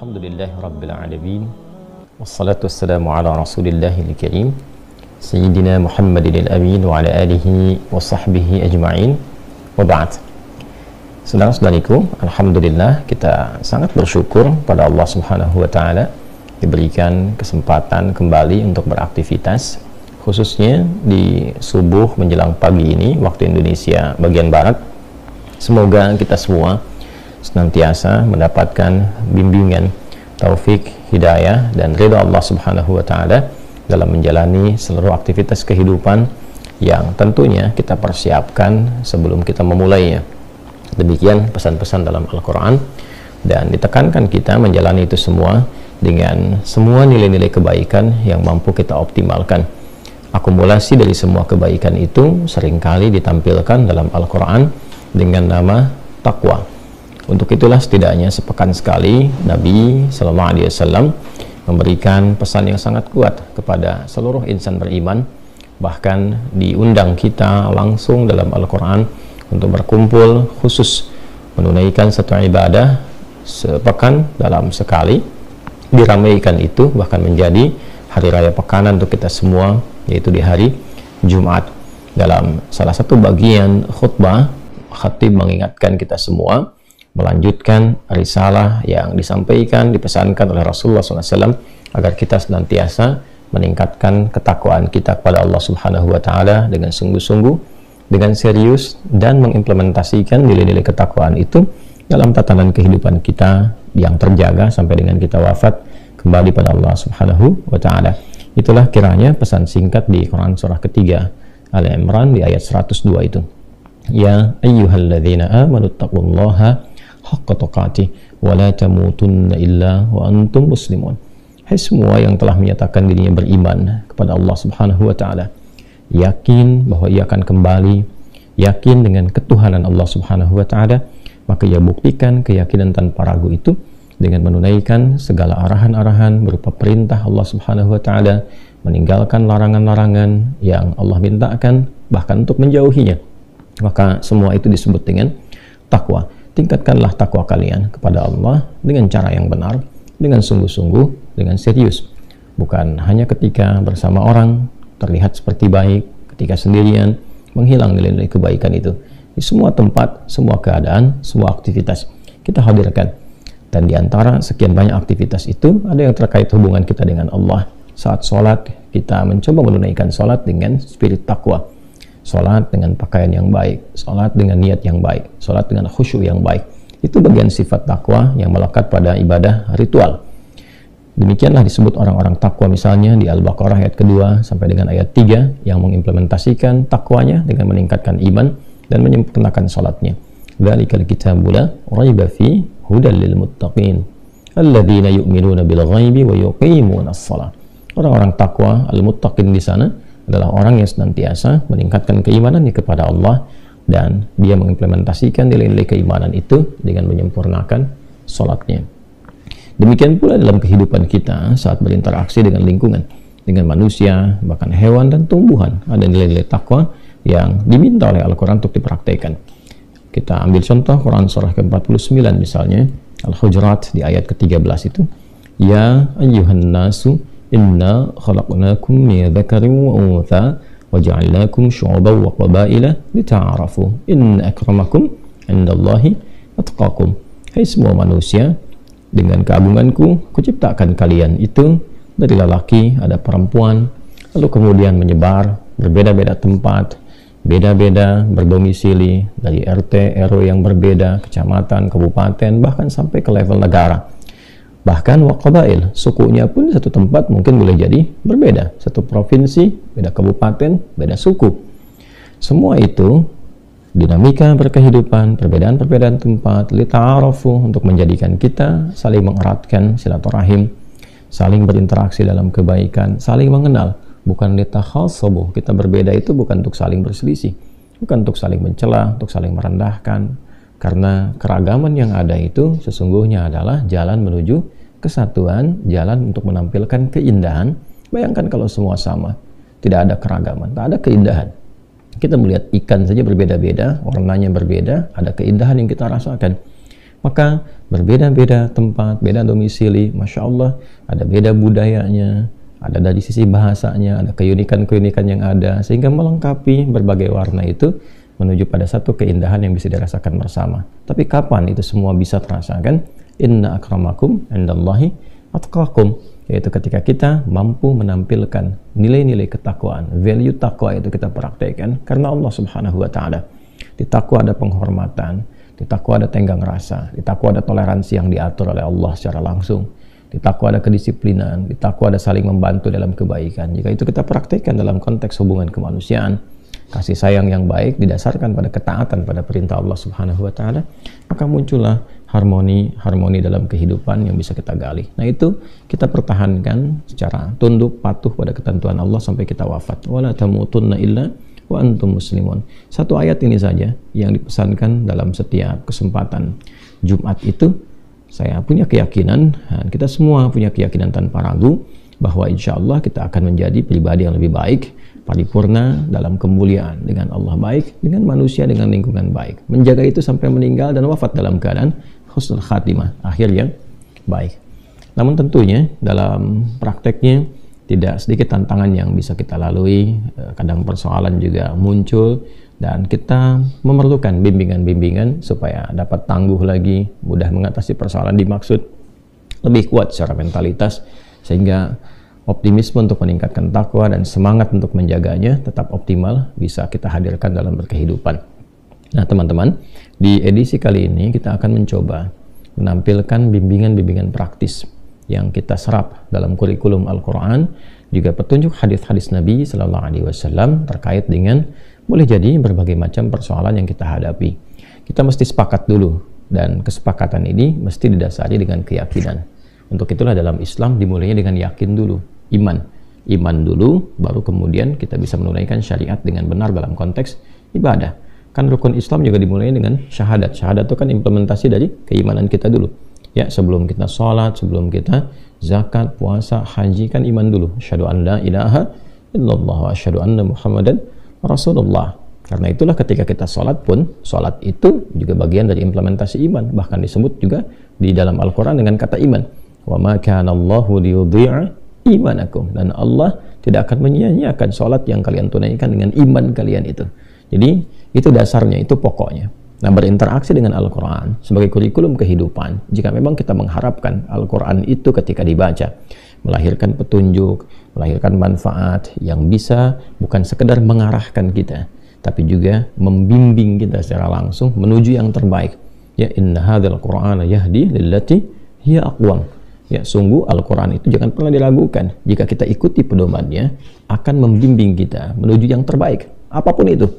Alhamdulillah Rabbil Alamin. Wassalatu wassalamu ala Rasulillahil Karim Sayyidina Muhammadin al-Amin wa ala alihi wa sahbihi ajma'in. Wa ba'd. Saudara-saudariku, Alhamdulillah kita sangat bersyukur pada Allah Subhanahu wa ta'ala diberikan kesempatan kembali untuk beraktivitas, khususnya di subuh menjelang pagi ini waktu Indonesia bagian Barat. Semoga kita semua senantiasa mendapatkan bimbingan, taufik, hidayah, dan ridha Allah Subhanahu wa ta'ala dalam menjalani seluruh aktivitas kehidupan yang tentunya kita persiapkan sebelum kita memulainya. Demikian pesan-pesan dalam Al-Quran, dan ditekankan kita menjalani itu semua dengan semua nilai-nilai kebaikan yang mampu kita optimalkan. Akumulasi dari semua kebaikan itu seringkali ditampilkan dalam Al-Quran dengan nama takwa. Untuk itulah setidaknya sepekan sekali Nabi Sallallahu Alaihi Wasallam memberikan pesan yang sangat kuat kepada seluruh insan beriman. Bahkan diundang kita langsung dalam Al-Quran untuk berkumpul khusus menunaikan satu ibadah sepekan dalam sekali, diramaikan itu bahkan menjadi hari raya pekanan untuk kita semua, yaitu di hari Jumat. Dalam salah satu bagian khutbah, khatib mengingatkan kita semua melanjutkan risalah yang disampaikan, dipesankan oleh Rasulullah SAW agar kita senantiasa meningkatkan ketakwaan kita kepada Allah Subhanahu wa ta'ala dengan sungguh-sungguh, dengan serius, dan mengimplementasikan nilai-nilai ketakwaan itu dalam tatanan kehidupan kita yang terjaga sampai dengan kita wafat kembali pada Allah Subhanahu wa ta'ala. Itulah kiranya pesan singkat di Quran surah ketiga Al Imran di ayat 102 itu. Ya ayyuhalladzina amanu taqullaha haqqa tuqatih wa la tamutunna illa wa antum muslimun. Hai semua yang telah menyatakan dirinya beriman kepada Allah Subhanahu wa ta'ala, yakin bahwa ia akan kembali, yakin dengan ketuhanan Allah Subhanahu wa ta'ala, maka ia buktikan keyakinan tanpa ragu itu dengan menunaikan segala arahan-arahan berupa perintah Allah Subhanahu wa ta'ala, meninggalkan larangan-larangan yang Allah mintakan, bahkan untuk menjauhinya. Maka semua itu disebut dengan takwa. Tingkatkanlah takwa kalian kepada Allah dengan cara yang benar, dengan sungguh-sungguh, dengan serius. Bukan hanya ketika bersama orang terlihat seperti baik, ketika sendirian menghilang nilai-nilai kebaikan itu. Di semua tempat, semua keadaan, semua aktivitas kita hadirkan. Dan di antara sekian banyak aktivitas itu ada yang terkait hubungan kita dengan Allah. Saat sholat, kita mencoba menunaikan sholat dengan spirit takwa. Sholat dengan pakaian yang baik, sholat dengan niat yang baik, sholat dengan khusyuk yang baik. Itu bagian sifat takwa yang melekat pada ibadah ritual. Demikianlah disebut orang-orang takwa misalnya di Al-Baqarah ayat kedua sampai dengan ayat 3 yang mengimplementasikan takwanya dengan meningkatkan iman dan menyempurnakan sholatnya. Dzalikal kitabu la raiba fi hudal lil muttaqin alladzina yu'minuna bil ghaibi wa yuqimunas shalah. Orang-orang takwa al-muttaqin di sana adalah orang yang senantiasa meningkatkan keimanannya kepada Allah dan dia mengimplementasikan nilai-nilai keimanan itu dengan menyempurnakan sholatnya. Demikian pula dalam kehidupan kita saat berinteraksi dengan lingkungan, dengan manusia, bahkan hewan dan tumbuhan. Ada nilai-nilai takwa yang diminta oleh Al-Quran untuk dipraktekkan. Kita ambil contoh Quran surah ke-49 misalnya, Al-Hujurat di ayat ke-13 itu. Ya ayyuhan nasu inna khalaqnakum min dzakarin wa untha wa ja'alnakum syu'uban wa qabaila lita'arafu inna akramakum 'indallahi atqakum. Hai semua manusia, dengan keagunganku kuciptakan kalian itu dari lelaki ada perempuan, lalu kemudian menyebar berbeda-beda tempat, beda-beda berdomisili dari RT RW yang berbeda, kecamatan, kabupaten, bahkan sampai ke level negara. Bahkan waqabail, sukunya pun satu tempat mungkin boleh jadi berbeda. Satu provinsi, beda kabupaten, beda suku. Semua itu dinamika berkehidupan, perbedaan-perbedaan tempat, lita'arafu, untuk menjadikan kita saling mengeratkan silaturahim, saling berinteraksi dalam kebaikan, saling mengenal. Bukan litakhasabu, kita berbeda itu bukan untuk saling berselisih, bukan untuk saling mencela, untuk saling merendahkan. Karena keragaman yang ada itu sesungguhnya adalah jalan menuju kesatuan, jalan untuk menampilkan keindahan. Bayangkan kalau semua sama, tidak ada keragaman, tak ada keindahan. Kita melihat ikan saja berbeda-beda, warnanya berbeda, ada keindahan yang kita rasakan. Maka berbeda-beda tempat, beda domisili, Masya Allah, ada beda budayanya, ada dari sisi bahasanya, ada keunikan-keunikan yang ada, sehingga melengkapi berbagai warna itu menuju pada satu keindahan yang bisa dirasakan bersama. Tapi kapan itu semua bisa terasakan? Inna akramakum indallahi atqakum, yaitu ketika kita mampu menampilkan nilai-nilai ketakwaan, value takwa itu kita praktekkan karena Allah Subhanahu wa taala. Di takwa ada penghormatan, di takwa ada tenggang rasa, di takwa ada toleransi yang diatur oleh Allah secara langsung, di takwa ada kedisiplinan, di takwa ada saling membantu dalam kebaikan. Jika itu kita praktekkan dalam konteks hubungan kemanusiaan, kasih sayang yang baik didasarkan pada ketaatan pada perintah Allah Subhanahu wa taala, maka muncullah harmoni dalam kehidupan yang bisa kita gali. Nah, itu kita pertahankan secara tunduk patuh pada ketentuan Allah sampai kita wafat. Wala tamutunna illa wa antum muslimun. Satu ayat ini saja yang dipesankan dalam setiap kesempatan Jumat itu, saya punya keyakinan, dan kita semua punya keyakinan tanpa ragu, bahwa insya Allah kita akan menjadi pribadi yang lebih baik, paripurna dalam kemuliaan, dengan Allah baik, dengan manusia, dengan lingkungan baik. Menjaga itu sampai meninggal dan wafat dalam keadaan husnul khatimah, akhir yang baik. Namun tentunya dalam prakteknya tidak sedikit tantangan yang bisa kita lalui, kadang persoalan juga muncul, dan kita memerlukan bimbingan-bimbingan supaya dapat tangguh lagi, mudah mengatasi persoalan dimaksud, lebih kuat secara mentalitas, sehingga optimisme untuk meningkatkan takwa dan semangat untuk menjaganya tetap optimal bisa kita hadirkan dalam berkehidupan. Nah teman-teman, di edisi kali ini kita akan mencoba menampilkan bimbingan-bimbingan praktis yang kita serap dalam kurikulum Al-Quran, juga petunjuk hadis-hadis Nabi Sallallahu Alaihi Wasallam terkait dengan boleh jadi berbagai macam persoalan yang kita hadapi. Kita mesti sepakat dulu, dan kesepakatan ini mesti didasari dengan keyakinan. Untuk itulah dalam Islam dimulainya dengan yakin dulu, iman dulu, baru kemudian kita bisa menunaikan syariat dengan benar dalam konteks ibadah. Kan rukun Islam juga dimulai dengan syahadat. Syahadat itu kan implementasi dari keimanan kita dulu. Ya, sebelum kita sholat, sebelum kita zakat, puasa, haji, kan iman dulu. Asyhadu an la ilaha illallah wa asyhadu anna Muhammadan Rasulullah. Karena itulah ketika kita sholat pun, sholat itu juga bagian dari implementasi iman. Bahkan disebut juga di dalam Al-Quran dengan kata iman. Wa ma kana Allahu liyudhi'a imanakum. Dan Allah tidak akan menyia-nyiakan sholat yang kalian tunaikan dengan iman kalian itu. Jadi itu dasarnya, itu pokoknya. Nah, berinteraksi dengan Al-Quran sebagai kurikulum kehidupan, jika memang kita mengharapkan Al-Quran itu ketika dibaca melahirkan petunjuk, melahirkan manfaat yang bisa bukan sekedar mengarahkan kita, tapi juga membimbing kita secara langsung menuju yang terbaik. Ya, inna hadzal Qur'ana yahdi lillati hiya aqwam. Ya, sungguh Al-Quran itu jangan pernah diragukan. Jika kita ikuti pedomannya, akan membimbing kita menuju yang terbaik. Apapun itu.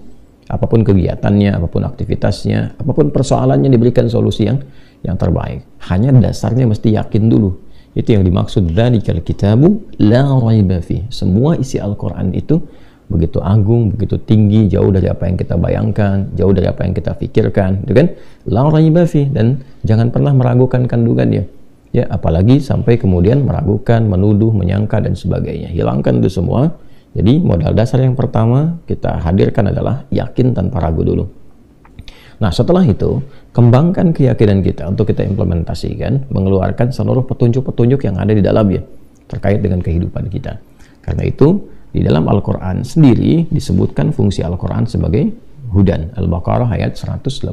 Apapun kegiatannya, apapun aktivitasnya, apapun persoalannya, diberikan solusi yang terbaik. Hanya dasarnya mesti yakin dulu. Itu yang dimaksud dzalikal kitabu la raiba fi. Semua isi Al-Quran itu begitu agung, begitu tinggi, jauh dari apa yang kita bayangkan, jauh dari apa yang kita pikirkan, gitu kan? La raiba fi, dan jangan pernah meragukan kandungannya. Ya, apalagi sampai kemudian meragukan, menuduh, menyangka dan sebagainya. Hilangkan itu semua. Jadi modal dasar yang pertama kita hadirkan adalah yakin tanpa ragu dulu. Nah, setelah itu kembangkan keyakinan kita untuk kita implementasikan, mengeluarkan seluruh petunjuk-petunjuk yang ada di dalamnya terkait dengan kehidupan kita. Karena itu di dalam Al-Quran sendiri disebutkan fungsi Al-Quran sebagai hudan. Al-Baqarah ayat 185.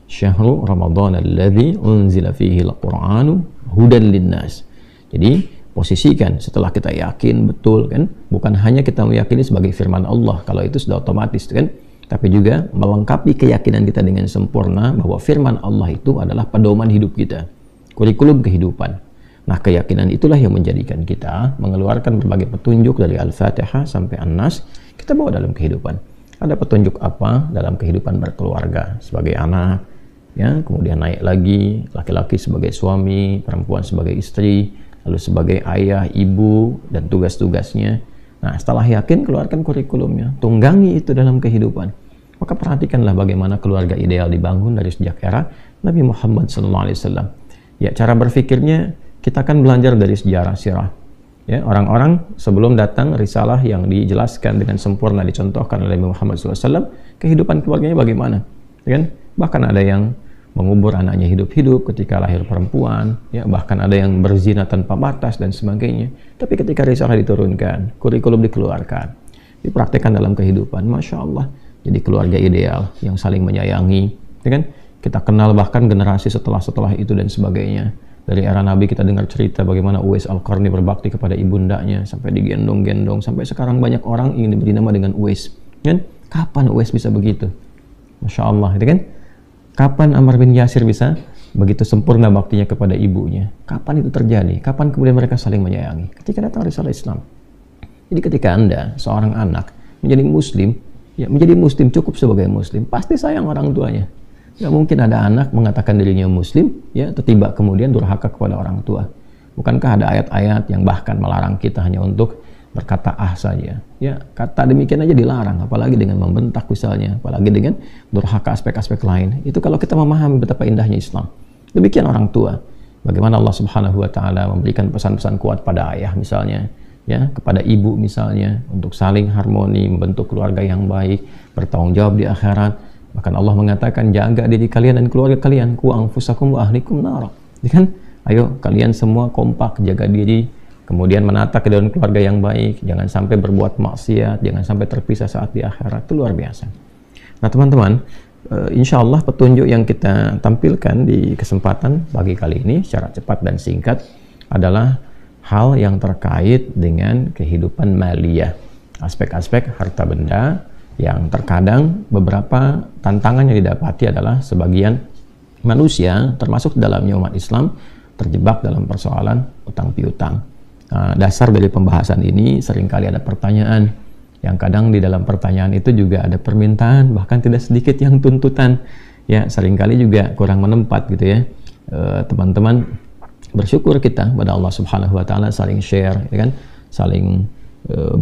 Syahrul Ramadan alladzi unzila fihi al-Qur'anu hudan linnas. Jadi posisikan setelah kita yakin betul, kan, bukan hanya kita meyakini sebagai firman Allah, kalau itu sudah otomatis, kan, tapi juga melengkapi keyakinan kita dengan sempurna bahwa firman Allah itu adalah pedoman hidup kita, kurikulum kehidupan. Nah, keyakinan itulah yang menjadikan kita mengeluarkan berbagai petunjuk dari Al-Fatihah sampai An-Nas, kita bawa dalam kehidupan. Ada petunjuk apa dalam kehidupan berkeluarga sebagai anak, ya, kemudian naik lagi laki-laki sebagai suami, perempuan sebagai istri, lalu sebagai ayah, ibu, dan tugas-tugasnya. Nah, setelah yakin, keluarkan kurikulumnya, tunggangi itu dalam kehidupan. Maka perhatikanlah bagaimana keluarga ideal dibangun dari sejak era Nabi Muhammad SAW. Ya, cara berpikirnya kita akan belajar dari sejarah sirah. Ya, orang-orang sebelum datang risalah yang dijelaskan dengan sempurna dicontohkan oleh Nabi Muhammad SAW, kehidupan keluarganya bagaimana, ya kan? Bahkan ada yang mengubur anaknya hidup-hidup ketika lahir perempuan, ya bahkan ada yang berzina tanpa batas dan sebagainya. Tapi ketika risalah diturunkan, kurikulum dikeluarkan, dipraktekkan dalam kehidupan, masya Allah, jadi keluarga ideal yang saling menyayangi, ya kan? Kita kenal bahkan generasi setelah itu dan sebagainya. Dari era Nabi kita dengar cerita bagaimana Uwais Al-Qarni berbakti kepada ibundanya sampai digendong-gendong, sampai sekarang banyak orang ingin diberi nama dengan Uwais. Kan? Kapan Uwais bisa begitu? Masya Allah, itu kan? Kapan Ammar bin Yasir bisa begitu sempurna baktinya kepada ibunya? Kapan itu terjadi? Kapan kemudian mereka saling menyayangi? Ketika datang risalah Islam. Jadi ketika Anda, seorang anak, menjadi muslim, ya menjadi muslim cukup sebagai muslim, pasti sayang orang tuanya. Nggak mungkin ada anak mengatakan dirinya muslim, ya tiba kemudian durhaka kepada orang tua. Bukankah ada ayat-ayat yang bahkan melarang kita hanya untuk berkata saja? Ya, kata demikian aja dilarang, apalagi dengan membentak misalnya, apalagi dengan durhaka aspek-aspek lain. Itu kalau kita memahami betapa indahnya Islam. Demikian orang tua. Bagaimana Allah Subhanahu wa taala memberikan pesan-pesan kuat pada ayah misalnya, ya, kepada ibu misalnya, untuk saling harmoni, membentuk keluarga yang baik, bertanggung jawab di akhirat. Bahkan Allah mengatakan, jaga diri kalian dan keluarga kalian, ku anfusakum wa ahlikum nara. Kan? Ayo kalian semua kompak jaga diri, kemudian menata ke dalam keluarga yang baik, jangan sampai berbuat maksiat, jangan sampai terpisah saat di akhirat. Itu luar biasa. Nah teman-teman, insya Allah petunjuk yang kita tampilkan di kesempatan pagi kali ini secara cepat dan singkat adalah hal yang terkait dengan kehidupan maliyah, aspek-aspek harta benda yang terkadang beberapa tantangan yang didapati adalah sebagian manusia, termasuk dalamnya umat Islam, terjebak dalam persoalan utang piutang. Dasar dari pembahasan ini seringkali ada pertanyaan, yang kadang di dalam pertanyaan itu juga ada permintaan, bahkan tidak sedikit yang tuntutan. Ya, seringkali juga kurang menempat gitu ya. Teman-teman, bersyukur kita pada Allah Subhanahu wa taala, saling share, ya kan? Saling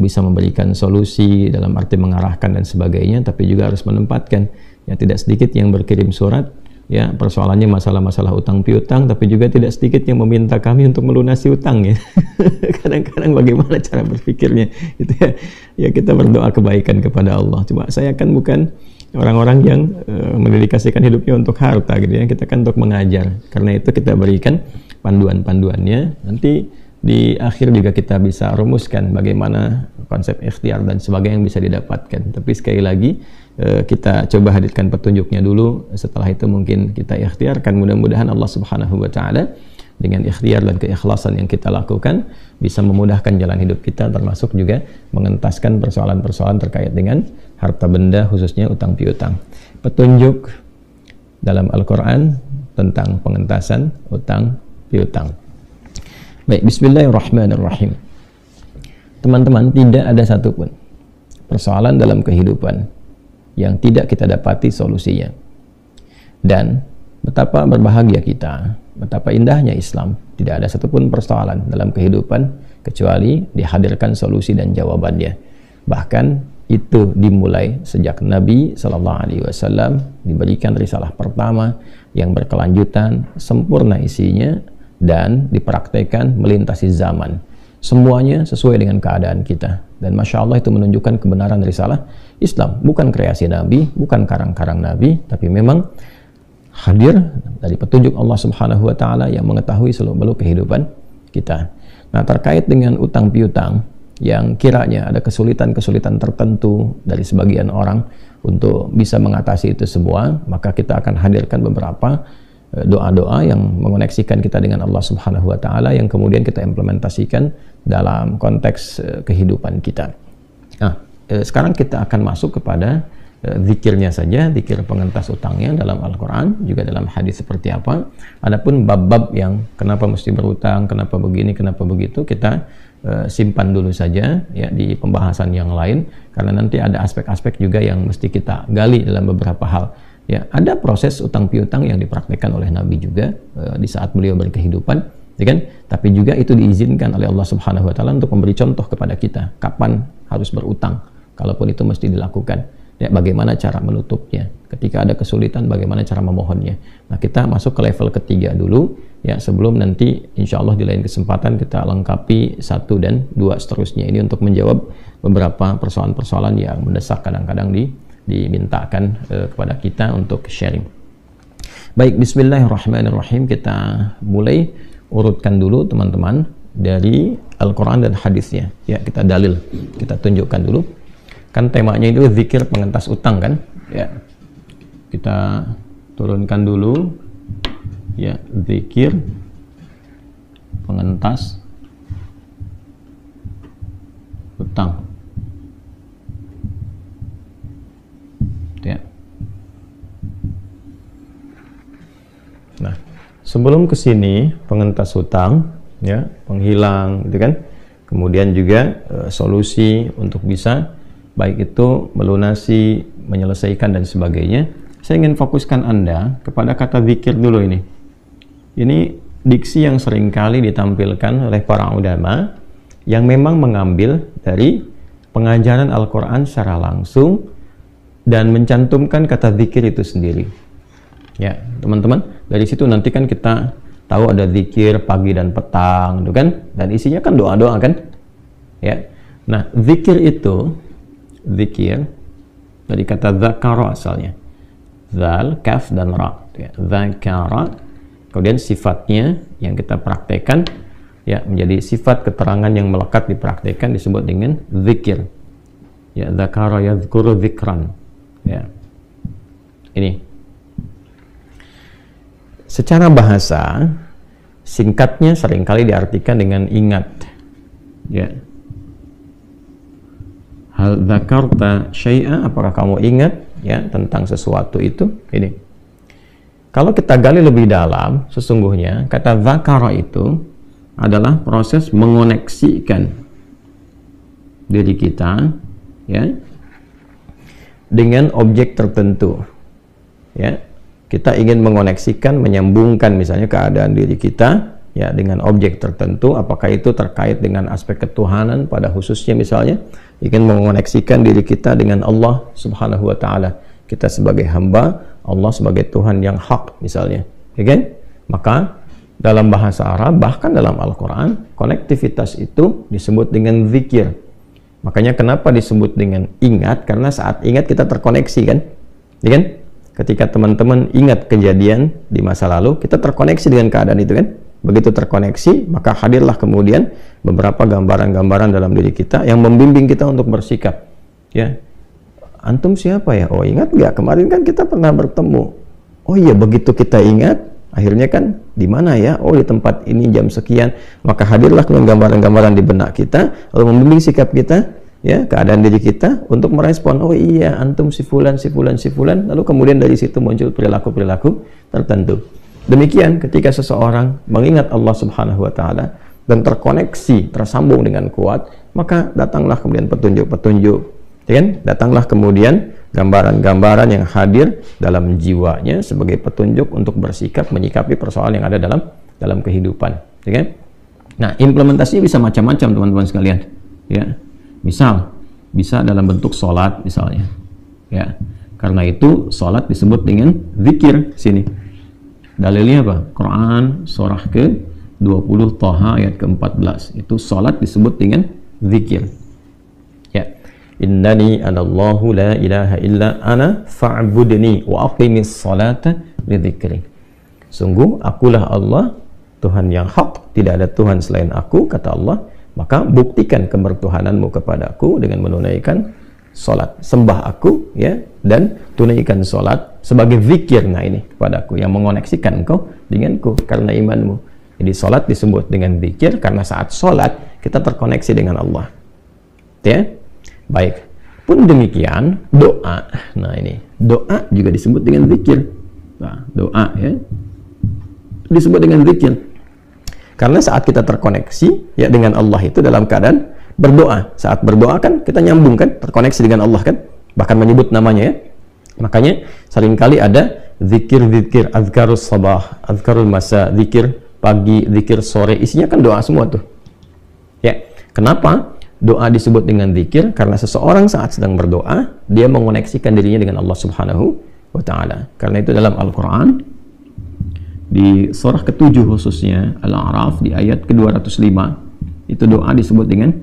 bisa memberikan solusi dalam arti mengarahkan dan sebagainya, tapi juga harus menempatkan. Ya, tidak sedikit yang berkirim surat, ya persoalannya masalah-masalah utang piutang, tapi juga tidak sedikit yang meminta kami untuk melunasi utang, ya. Kadang-kadang bagaimana cara berpikirnya itu ya. Ya kita berdoa kebaikan kepada Allah. Coba saya kan bukan orang-orang yang mendedikasikan hidupnya untuk harta gitu ya. Kita kan untuk mengajar. Karena itu kita berikan panduan-panduannya. Nanti di akhir juga kita bisa rumuskan bagaimana konsep ikhtiar dan sebagainya yang bisa didapatkan. Tapi sekali lagi kita coba hadirkan petunjuknya dulu. Setelah itu mungkin kita ikhtiarkan. Mudah-mudahan Allah Subhanahu wa taala dengan ikhtiar dan keikhlasan yang kita lakukan bisa memudahkan jalan hidup kita, termasuk juga mengentaskan persoalan-persoalan terkait dengan harta benda, khususnya utang piutang. Petunjuk dalam Al-Quran tentang pengentasan utang piutang. Baik, bismillahirrahmanirrahim. Teman-teman, tidak ada satupun persoalan dalam kehidupan yang tidak kita dapati solusinya. Dan betapa berbahagia kita, betapa indahnya Islam. Tidak ada satupun persoalan dalam kehidupan kecuali dihadirkan solusi dan jawabannya. Bahkan itu dimulai sejak Nabi SAW diberikan risalah pertama yang berkelanjutan, sempurna isinya, dan dipraktekkan melintasi zaman. Semuanya sesuai dengan keadaan kita. Dan Masya Allah itu menunjukkan kebenaran risalah Islam. Bukan kreasi Nabi, bukan karang-karang Nabi, tapi memang hadir dari petunjuk Allah Subhanahu wa taala yang mengetahui seluk-beluk kehidupan kita. Nah, terkait dengan utang piutang yang kiranya ada kesulitan-kesulitan tertentu dari sebagian orang untuk bisa mengatasi itu semua, maka kita akan hadirkan beberapa doa-doa yang mengoneksikan kita dengan Allah Subhanahu wa taala yang kemudian kita implementasikan dalam konteks kehidupan kita. Nah, sekarang kita akan masuk kepada zikirnya saja, zikir pengentas utangnya dalam Al-Quran, juga dalam hadis seperti apa. Adapun bab-bab yang kenapa mesti berutang, kenapa begini, kenapa begitu, kita simpan dulu saja ya di pembahasan yang lain, karena nanti ada aspek-aspek juga yang mesti kita gali dalam beberapa hal. Ya, ada proses utang piutang yang dipraktekkan oleh Nabi juga di saat beliau berkehidupan, ya kan? Tapi juga itu diizinkan oleh Allah Subhanahu wa taala untuk memberi contoh kepada kita kapan harus berutang, kalaupun itu mesti dilakukan. Ya, bagaimana cara menutupnya? Ketika ada kesulitan, bagaimana cara memohonnya? Nah, kita masuk ke level ketiga dulu, ya, sebelum nanti insya Allah di lain kesempatan kita lengkapi 1 dan 2 seterusnya. Ini untuk menjawab beberapa persoalan-persoalan yang mendesak kadang-kadang dimintakan kepada kita untuk sharing. Baik, bismillahirrahmanirrahim. Kita mulai urutkan dulu teman-teman dari Al-Quran dan hadisnya. Ya, kita dalil, kita tunjukkan dulu. Kan temanya itu zikir pengentas utang kan? Ya, kita turunkan dulu. Ya, zikir pengentas utang. Ya. Nah, sebelum ke sini pengentas hutang, ya, penghilang, gitu kan. Kemudian juga solusi untuk bisa baik itu melunasi, menyelesaikan dan sebagainya. Saya ingin fokuskan Anda kepada kata zikir dulu ini. Ini diksi yang seringkali ditampilkan oleh para ulama yang memang mengambil dari pengajaran Al-Quran secara langsung dan mencantumkan kata zikir itu sendiri. Ya, teman-teman, dari situ nanti kan kita tahu ada zikir pagi dan petang, gitu kan? Dan isinya kan doa-doa kan? Ya. Nah, zikir itu, zikir dari kata zakara asalnya. Zal, kaf dan ra. Ya, zakara. Kemudian sifatnya yang kita praktekkan, ya, menjadi sifat keterangan yang melekat dipraktekkan disebut dengan zikir. Ya, zakara yadhkuru zikran. Ya. Ini secara bahasa singkatnya seringkali diartikan dengan ingat. Ya. Hal dzakarta syai'a, apakah kamu ingat ya tentang sesuatu itu? Ini. Kalau kita gali lebih dalam, sesungguhnya kata dzakara itu adalah proses mengoneksikan diri kita, ya, dengan objek tertentu. Ya, kita ingin mengoneksikan, menyambungkan misalnya keadaan diri kita ya dengan objek tertentu, apakah itu terkait dengan aspek ketuhanan pada khususnya, misalnya ingin mengoneksikan diri kita dengan Allah Subhanahu wa taala. Kita sebagai hamba, Allah sebagai Tuhan yang hak misalnya. Ya kan? Maka dalam bahasa Arab, bahkan dalam Al-Qur'an, konektivitas itu disebut dengan zikir. Makanya kenapa disebut dengan ingat? Karena saat ingat kita terkoneksi kan? Ya kan? Ketika teman-teman ingat kejadian di masa lalu, kita terkoneksi dengan keadaan itu kan? Begitu terkoneksi, maka hadirlah kemudian beberapa gambaran-gambaran dalam diri kita yang membimbing kita untuk bersikap. Ya, antum siapa ya? Oh, ingat nggak? Kemarin kan kita pernah bertemu. Oh iya, begitu kita ingat, akhirnya kan di mana ya? Oh, di tempat ini jam sekian. Maka hadirlah gambaran-gambaran di benak kita, lalu membimbing sikap kita, ya, keadaan diri kita untuk merespon. Oh iya, antum si fulan, si fulan, si fulan. Lalu kemudian dari situ muncul perilaku-perilaku tertentu. Demikian ketika seseorang mengingat Allah Subhanahu wa taala dan terkoneksi, tersambung dengan kuat, maka datanglah kemudian petunjuk-petunjuk, ya kan? Datanglah kemudian gambaran-gambaran yang hadir dalam jiwanya sebagai petunjuk untuk bersikap menyikapi persoalan yang ada dalam kehidupan, ya kan? Nah, implementasinya bisa macam-macam teman-teman sekalian, ya. Misal, bisa dalam bentuk sholat misalnya, ya. Karena itu sholat disebut dengan zikir sini. Dalilnya apa? Quran surah ke-20 Thaha ayat ke-14. Itu sholat disebut dengan zikir. Ya. Innani anallahu la ilaha illa ana fa'budni wa aqimis salata li dzikri. Sungguh akulah Allah, Tuhan yang hak, tidak ada Tuhan selain aku, kata Allah. Maka buktikan kebertuhananmu kepadaku dengan menunaikan sholat, sembah aku, ya, dan tunaikan sholat sebagai zikir. Nah, ini kepadaku yang mengoneksikan engkau denganku karena imanmu. Jadi sholat disebut dengan zikir karena saat sholat kita terkoneksi dengan Allah, ya. Baik, pun demikian doa. Nah, ini doa juga disebut dengan zikir. Nah, doa, ya, disebut dengan zikir karena saat kita terkoneksi ya dengan Allah itu dalam keadaan berdoa. Saat berdoa kan kita nyambung kan, terkoneksi dengan Allah kan, bahkan menyebut namanya, ya. Makanya seringkali ada zikir-zikir, azkarus sabah, azkarul masa, zikir pagi, zikir sore, isinya kan doa semua tuh. Ya, kenapa doa disebut dengan zikir? Karena seseorang saat sedang berdoa, dia mengoneksikan dirinya dengan Allah Subhanahu wa taala. Karena itu dalam Al-Qur'an di surah ke-7 khususnya Al-A'raf di ayat ke-205 itu doa disebut dengan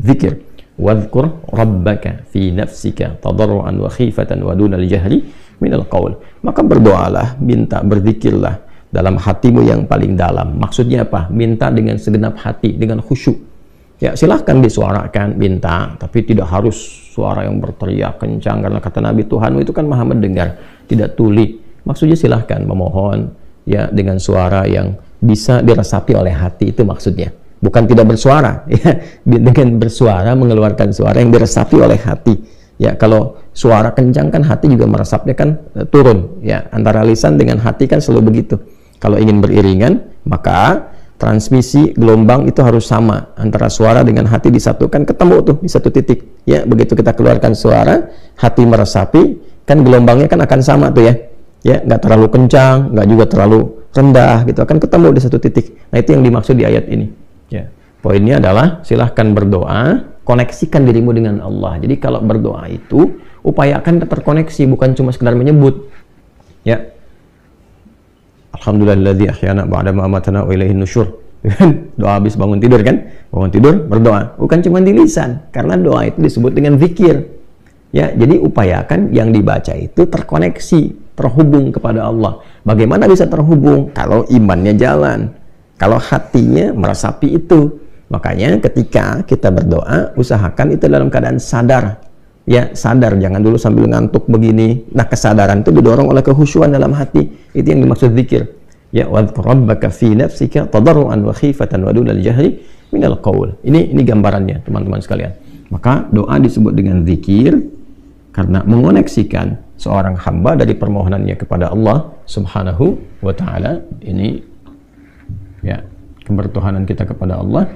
zikir. Wadhkur rabbaka fi nafsika tadarruan wa khifatan wa dunal jahri minal qaul. Maka berdoalah, minta, berzikirlah dalam hatimu yang paling dalam. Maksudnya apa? Minta dengan segenap hati, dengan khusyuk. Ya, silahkan disuarakan, minta, tapi tidak harus suara yang berteriak kencang, karena kata Nabi, Tuhanmu itu kan maha mendengar, tidak tuli. Maksudnya silahkan memohon, ya, dengan suara yang bisa diresapi oleh hati, itu maksudnya. Bukan tidak bersuara, ya, dengan bersuara, mengeluarkan suara yang diresapi oleh hati. Ya, kalau suara kencang kan hati juga meresapnya kan turun. Ya, antara lisan dengan hati kan selalu begitu. Kalau ingin beriringan, maka transmisi gelombang itu harus sama, antara suara dengan hati disatukan, ketemu tuh di satu titik. Ya, begitu kita keluarkan suara, hati meresapi, kan gelombangnya kan akan sama tuh ya. Ya, nggak terlalu kencang, nggak juga terlalu rendah gitu, akan ketemu di satu titik. Nah, itu yang dimaksud di ayat ini. Ya, poinnya adalah silahkan berdoa, koneksikan dirimu dengan Allah. Jadi kalau berdoa itu upayakan terkoneksi, bukan cuma sekedar menyebut. Ya, Alhamdulillahilladzi ahyana ba'da ma amatana wa ilaihin nusyur. Doa habis bangun tidur kan? Bangun tidur berdoa. Bukan cuma di lisan, karena doa itu disebut dengan zikir. Ya, jadi upayakan yang dibaca itu terkoneksi, terhubung kepada Allah. Bagaimana bisa terhubung? Kalau imannya jalan, kalau hatinya meresapi itu. Makanya ketika kita berdoa, usahakan itu dalam keadaan sadar. Ya, sadar, jangan dulu sambil ngantuk begini. Nah, kesadaran itu didorong oleh kehusyuan dalam hati. Itu yang dimaksud zikir. Ya, wadhkur rabbaka fi nafsika tadarruan wa khifatan wa dunal jahri minal qaul. Ini gambarannya, teman-teman sekalian. Maka doa disebut dengan zikir karena mengoneksikan seorang hamba dari permohonannya kepada Allah Subhanahu wa taala. Ini ya, kebertuhanan kita kepada Allah,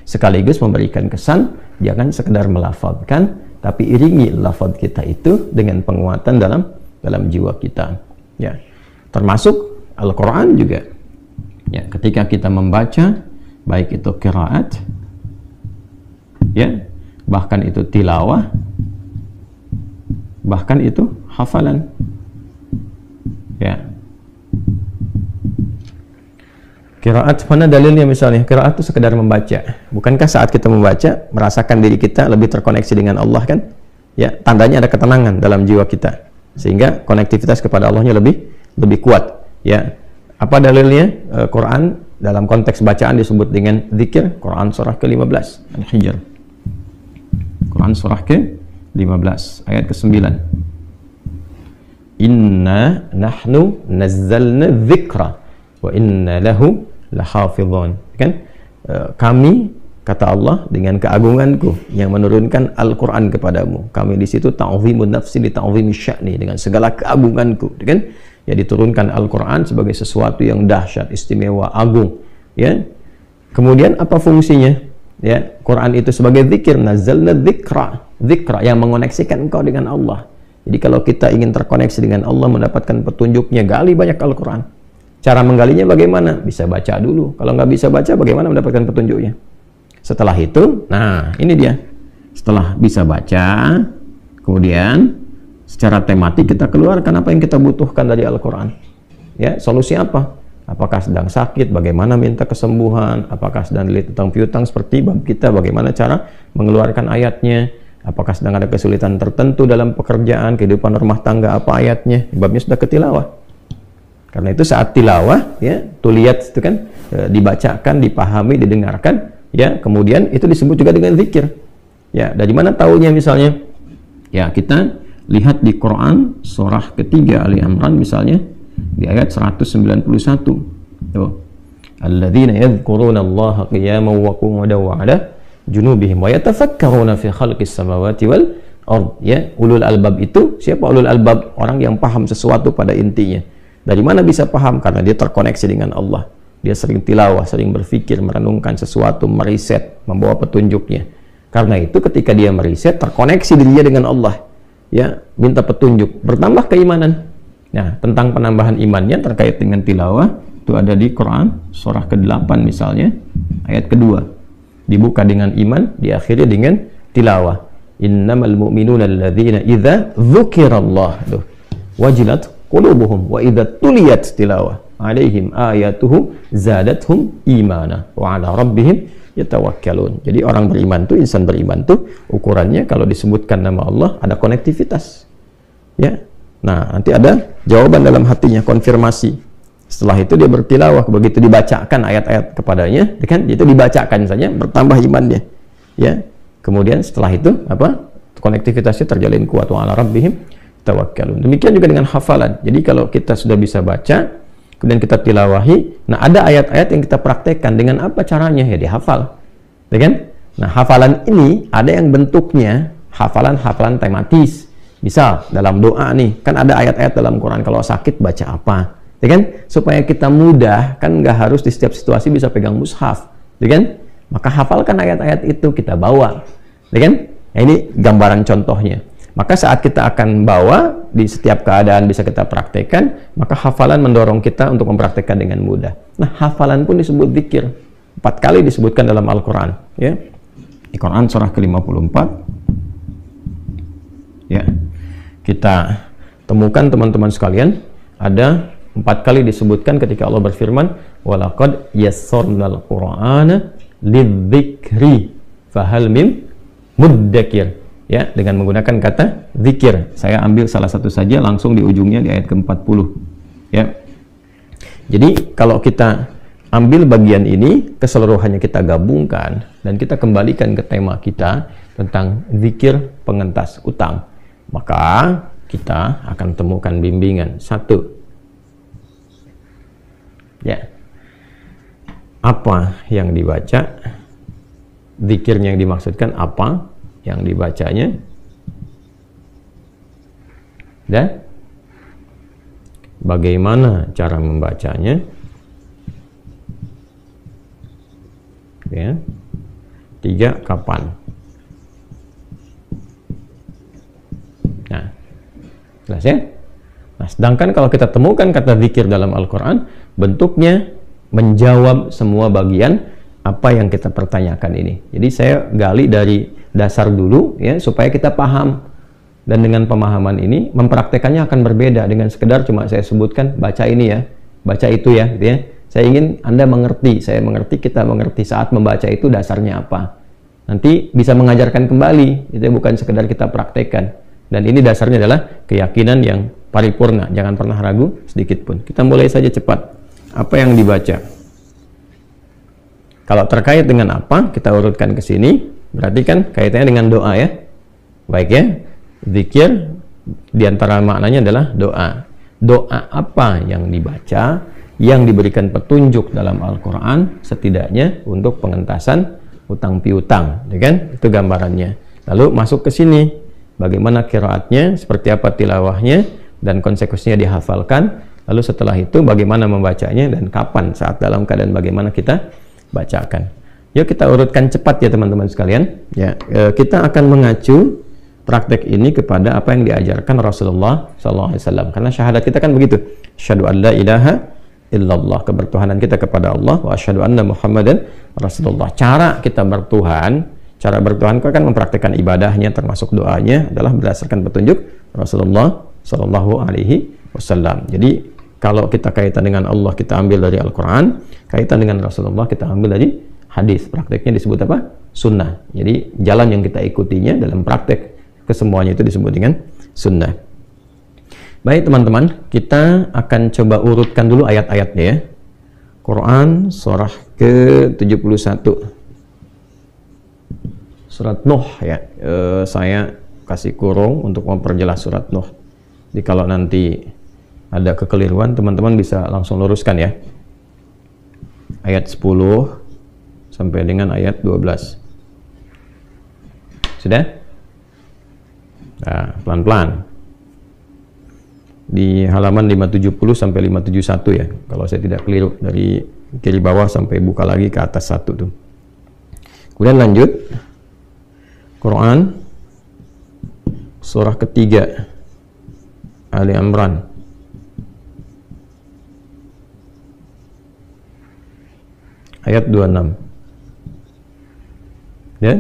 sekaligus memberikan kesan jangan sekedar melafazkan, tapi iringi lafaz kita itu dengan penguatan dalam jiwa kita. Ya, termasuk Al-Quran juga. Ya, ketika kita membaca, baik itu qiraat, ya, bahkan itu tilawah, bahkan itu hafalan. Ya, qiraat, mana dalilnya misalnya? Qiraat itu sekedar membaca. Bukankah saat kita membaca, merasakan diri kita lebih terkoneksi dengan Allah kan? Ya, tandanya ada ketenangan dalam jiwa kita, sehingga konektivitas kepada Allahnya lebih kuat. Ya, apa dalilnya? Quran dalam konteks bacaan disebut dengan zikir. Quran surah ke-15 Al-Hijr. Quran surah ke-15 ayat ke-9. Inna nahnu nazzalna dzikra wa inna lahu lahafizun. Kan? Kami, kata Allah, dengan keagunganku yang menurunkan Al-Quran kepadamu. Kami di situ ta'zimun nafsi li ta'zimi sya'ni, dengan segala keagunganku, kan? Ya, diturunkan Al-Quran sebagai sesuatu yang dahsyat, istimewa, agung. Ya, kemudian apa fungsinya? Ya, Quran itu sebagai zikir, nazzalna dzikra, zikra yang mengoneksikan engkau dengan Allah. Jadi kalau kita ingin terkoneksi dengan Allah, mendapatkan petunjuknya, gali banyak Al-Quran. Cara menggalinya bagaimana? Bisa baca dulu. Kalau nggak bisa baca, bagaimana mendapatkan petunjuknya? Setelah itu, nah ini dia. Setelah bisa baca, kemudian secara tematik kita keluarkan apa yang kita butuhkan dari Al-Quran. Ya, solusi apa? Apakah sedang sakit, bagaimana minta kesembuhan? Apakah sedang dilihat utang piutang seperti bab kita, bagaimana cara mengeluarkan ayatnya? Apakah sedang ada kesulitan tertentu dalam pekerjaan, kehidupan rumah tangga, apa ayatnya? Babnya sudah ketilawah. Karena itu saat tilawah, ya, tuliyat itu kan dibacakan, dipahami, didengarkan, ya, kemudian itu disebut juga dengan zikir. Ya, dari mana taunya misalnya? Ya, kita lihat di Quran surah ketiga Ali Imran misalnya di ayat 191. Tuh. Alladzina yadhkuruna Allaha qiyaman wa qu'udan wa 'ala junubihim wa yatafakkaruna fi khalqis samawati wal ard. Ya, ulul albab itu siapa ulul albab? Orang yang paham sesuatu pada intinya. Dari mana bisa paham? Karena dia terkoneksi dengan Allah. Dia sering tilawah, sering berpikir, merenungkan sesuatu, meriset, membawa petunjuknya. Karena itu ketika dia meriset, terkoneksi dirinya dengan Allah. Ya, minta petunjuk, bertambah keimanan. Nah, tentang penambahan imannya terkait dengan tilawah itu ada di Quran surah ke-8 misalnya ayat kedua. Dibuka dengan iman, diakhiri dengan tilawah. Innamal mu'minuna alladzina idza dzukirallah wajilat qulubuhum wa idza tuliyat tilawah alaihim ayatuhu zadathum imana wa ala rabbihim yatawakkalun. Jadi orang beriman tuh, insan beriman tuh ukurannya kalau disebutkan nama Allah ada konektivitas. Ya. Nah, nanti ada jawaban dalam hatinya, konfirmasi. Setelah itu dia bertilawah, begitu dibacakan ayat-ayat kepadanya, kan itu dibacakan saja bertambah imannya. Ya. Kemudian setelah itu apa? Konektivitasnya terjalin kuat, wa ala rabbihim tawakkalun. Demikian juga dengan hafalan. Jadi kalau kita sudah bisa baca, kemudian kita tilawahi, nah ada ayat-ayat yang kita praktekkan, dengan apa caranya? Ya dihafal. Ya kan? Nah, hafalan ini ada yang bentuknya hafalan-hafalan tematis. Misal dalam doa nih, kan ada ayat-ayat dalam Quran, kalau sakit baca apa, ya kan? Supaya kita mudah, kan nggak harus di setiap situasi bisa pegang mushaf, ya kan? Maka hafalkan ayat-ayat itu, kita bawa, ya kan? Nah, ini gambaran contohnya. Maka saat kita akan bawa, di setiap keadaan bisa kita praktekkan, maka hafalan mendorong kita untuk mempraktekkan dengan mudah. Nah, hafalan pun disebut zikir. 4 kali disebutkan dalam Al-Quran, ya. Di Quran surah ke-54, ya. Kita temukan teman-teman sekalian, ada 4 kali disebutkan ketika Allah berfirman, walaqad yassarnal qur'ana lidzikri fahal min muddakir, ya, dengan menggunakan kata zikir. Saya ambil salah satu saja langsung di ujungnya di ayat ke-40, ya. Jadi kalau kita ambil bagian ini, keseluruhannya kita gabungkan dan kita kembalikan ke tema kita tentang zikir pengentas utang, maka kita akan temukan bimbingan. 1, ya, apa yang dibaca, zikirnya yang dimaksudkan apa yang dibacanya, dan bagaimana cara membacanya, ya. 3, kapan. Nah, jelas ya? Nah, sedangkan kalau kita temukan kata zikir dalam Al-Quran, bentuknya menjawab semua bagian apa yang kita pertanyakan ini. Jadi saya gali dari dasar dulu, ya, supaya kita paham. Dan dengan pemahaman ini, mempraktekannya akan berbeda dengan sekedar cuma saya sebutkan, baca ini ya, baca itu ya, gitu ya. Saya ingin Anda mengerti, saya mengerti, kita mengerti saat membaca itu dasarnya apa. Nanti bisa mengajarkan kembali, itu bukan sekedar kita praktekkan. Dan ini dasarnya adalah keyakinan yang paripurna, jangan pernah ragu sedikit pun. Kita mulai saja cepat. Apa yang dibaca? Kalau terkait dengan apa, kita urutkan ke sini, berarti kan kaitannya dengan doa ya. Baik ya, zikir diantara maknanya adalah doa. Doa apa yang dibaca, yang diberikan petunjuk dalam Al-Quran setidaknya untuk pengentasan utang piutang, ya kan? Itu gambarannya. Lalu masuk ke sini, bagaimana qiraatnya, seperti apa tilawahnya, dan konsekuensinya dihafalkan. Lalu setelah itu bagaimana membacanya dan kapan, saat dalam keadaan bagaimana kita bacakan. Yuk kita urutkan cepat ya teman-teman sekalian. Ya, kita akan mengacu praktek ini kepada apa yang diajarkan Rasulullah SAW. Karena syahadat kita kan begitu. Asyhadu an la ilaha illallah, kebertuhanan kita kepada Allah, wa asyhadu anna Muhammadan Rasulullah. Cara kita bertuhan, cara bertuhan kan mempraktikkan ibadahnya termasuk doanya adalah berdasarkan petunjuk Rasulullah Shallallahu Alaihi Wasallam. Jadi kalau kita kaitan dengan Allah kita ambil dari Al-Quran, kaitan dengan Rasulullah kita ambil dari hadis. Prakteknya disebut apa? Sunnah. Jadi jalan yang kita ikutinya dalam praktek kesemuanya itu disebut dengan sunnah. Baik teman-teman, kita akan coba urutkan dulu ayat-ayatnya ya. Quran surah ke-71, surat Nuh ya. Saya kasih kurung untuk memperjelas surat Nuh. Jadi kalau nanti ada kekeliruan, teman-teman bisa langsung luruskan ya. Ayat 10 sampai dengan ayat 12. Sudah? Nah, pelan-pelan. Di halaman 570 sampai 571 ya, kalau saya tidak keliru, dari kiri bawah sampai buka lagi ke atas 1 tuh. Kemudian lanjut, Quran surah ketiga Ali Imran ayat 26 ya,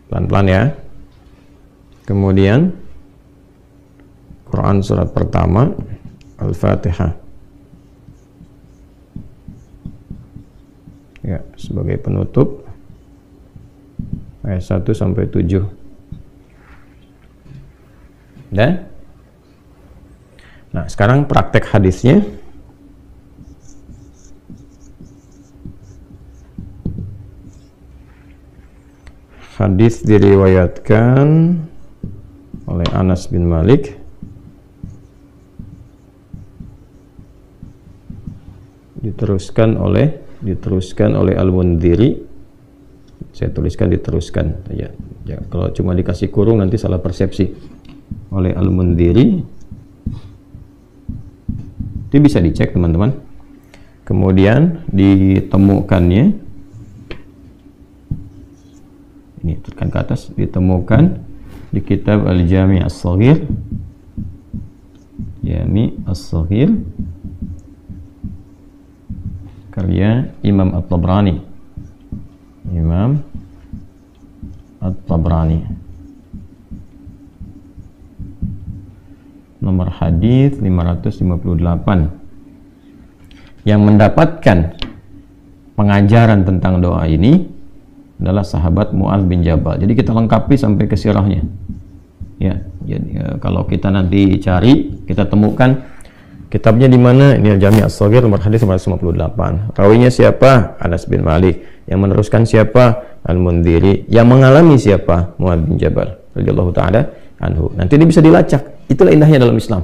pelan-pelan ya. Kemudian Quran surat pertama Al-Fatihah ya, sebagai penutup ayat 1 sampai 7. Dan Nah, sekarang praktek hadisnya. Hadis diriwayatkan oleh Anas bin Malik diteruskan oleh Al-Mundhiri. Saya tuliskan diteruskan ya. Kalau cuma dikasih kurung nanti salah persepsi. Oleh Al-Mundhiri. Itu bisa dicek teman-teman. Kemudian ditemukannya, ini tekan ke atas, ditemukan di kitab Al-Jami' As-Shaghir, Jami' As-Shaghir karya Imam At-Tabrani. Imam At-Tabrani. Nomor hadis 558. Yang mendapatkan pengajaran tentang doa ini adalah sahabat Mu'adz bin Jabal. Jadi kita lengkapi sampai ke sirahnya. Ya, jadi kalau kita nanti cari, kita temukan kitabnya di mana? Ini Al-Jami' As-Shaghir nomor hadis 558. Rawinya siapa? Anas bin Malik. Yang meneruskan siapa? Al-Mundhiri. Yang mengalami siapa? Mu'adz bin Jabal radhiyallahu taala anhu. Nanti ini bisa dilacak. Itulah indahnya dalam Islam.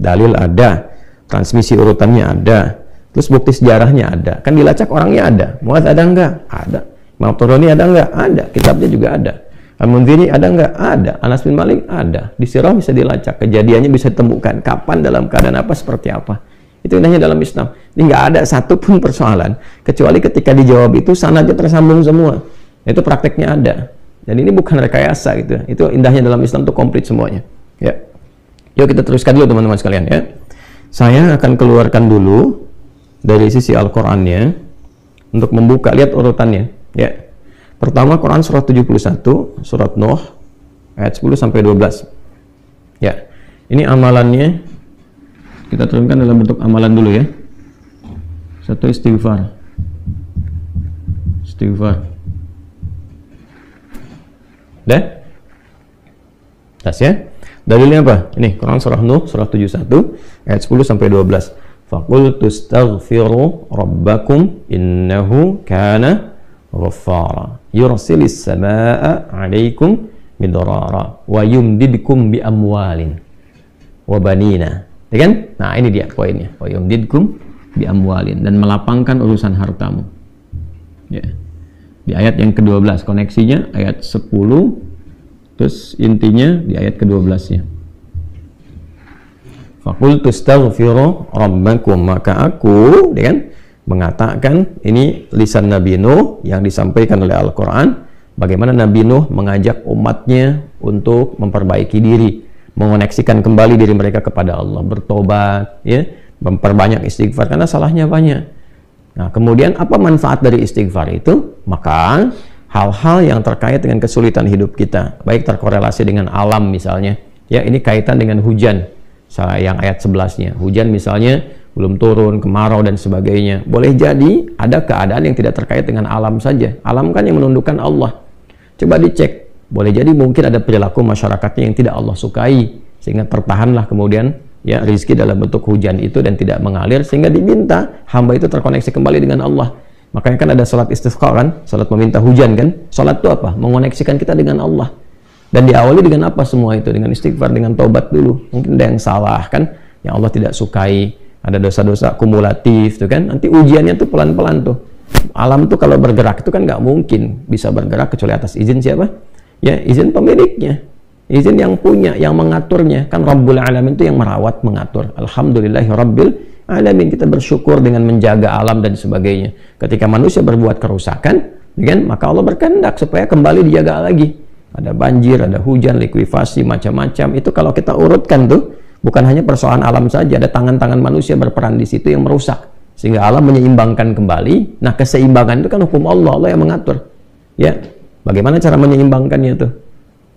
Dalil ada, transmisi urutannya ada, terus bukti sejarahnya ada. Kan dilacak orangnya ada. Mu'adz ada enggak? Ada. Imam Tabrani ada enggak? Ada. Kitabnya juga ada. Al-Mundhiri ada enggak? Ada. Anas bin Malik ada. Di sirah bisa dilacak. Kejadiannya bisa ditemukan. Kapan, dalam keadaan apa, seperti apa. Itu indahnya dalam Islam. Ini enggak ada satupun persoalan. Kecuali ketika dijawab itu sanadnya tersambung semua. Itu prakteknya ada. Dan ini bukan rekayasa gitu. Itu indahnya dalam Islam, itu komplit semuanya. Ya. Yuk kita teruskan dulu teman-teman sekalian ya. Saya akan keluarkan dulu dari sisi Al-Qur'annya untuk membuka, lihat urutannya ya. Pertama Quran surat 71, surat Nuh ayat 10 sampai 12. Ya. Ini amalannya kita turunkan dalam bentuk amalan dulu ya. Satu, istighfar. Istighfar. Dah? Tas ya. Dalilnya apa? Ini Quran surah Nuh surah 71 ayat 10 sampai 12. Faqul tustaghfiru rabbakum innahu kana ghaffara yursilis samaa'a 'alaikum midrara wa yumdidkum bi amwalin wa banina. Ya kan? Nah, ini dia poinnya. Wa yumdidkum bi amwalin, dan melapangkan urusan hartamu. Ya. Di ayat yang ke-12 koneksinya ayat 10. Terus intinya di ayat ke-12-nya. Faqul tustaghfiru rabbakum, maka aku kan mengatakan, ini lisan Nabi Nuh yang disampaikan oleh Al-Qur'an, bagaimana Nabi Nuh mengajak umatnya untuk memperbaiki diri, mengoneksikan kembali diri mereka kepada Allah, bertobat ya, memperbanyak istighfar karena salahnya banyak. Nah, kemudian apa manfaat dari istighfar itu? Maka hal-hal yang terkait dengan kesulitan hidup kita, baik terkorelasi dengan alam misalnya, ya ini kaitan dengan hujan, yang ayat 11-nya, hujan misalnya belum turun, kemarau dan sebagainya, boleh jadi ada keadaan yang tidak terkait dengan alam saja. Alam kan yang menundukkan Allah. Coba dicek, boleh jadi mungkin ada perilaku masyarakatnya yang tidak Allah sukai, sehingga tertahanlah kemudian ya rizki dalam bentuk hujan itu dan tidak mengalir, sehingga diminta hamba itu terkoneksi kembali dengan Allah. Makanya kan ada salat istisqa kan, salat meminta hujan kan. Salat itu apa? Mengoneksikan kita dengan Allah. Dan diawali dengan apa semua itu? Dengan istighfar, dengan taubat dulu. Mungkin ada yang salah kan, yang Allah tidak sukai, ada dosa-dosa kumulatif tuh kan. Nanti ujiannya tuh pelan-pelan tuh. Alam tuh kalau bergerak itu kan nggak mungkin bisa bergerak kecuali atas izin siapa? Ya, izin pemiliknya. Izin yang punya, yang mengaturnya. Kan Rabbul Alamin itu yang merawat, mengatur. Alhamdulillahi Rabbil Alamin. Kita bersyukur dengan menjaga alam dan sebagainya. Ketika manusia berbuat kerusakan, kan, maka Allah berkehendak supaya kembali dijaga lagi. Ada banjir, ada hujan, likuifasi, macam-macam. Itu kalau kita urutkan tuh, bukan hanya persoalan alam saja, ada tangan-tangan manusia berperan di situ yang merusak. Sehingga alam menyeimbangkan kembali. Nah, keseimbangan itu kan hukum Allah, Allah yang mengatur. Ya, bagaimana cara menyeimbangkannya tuh?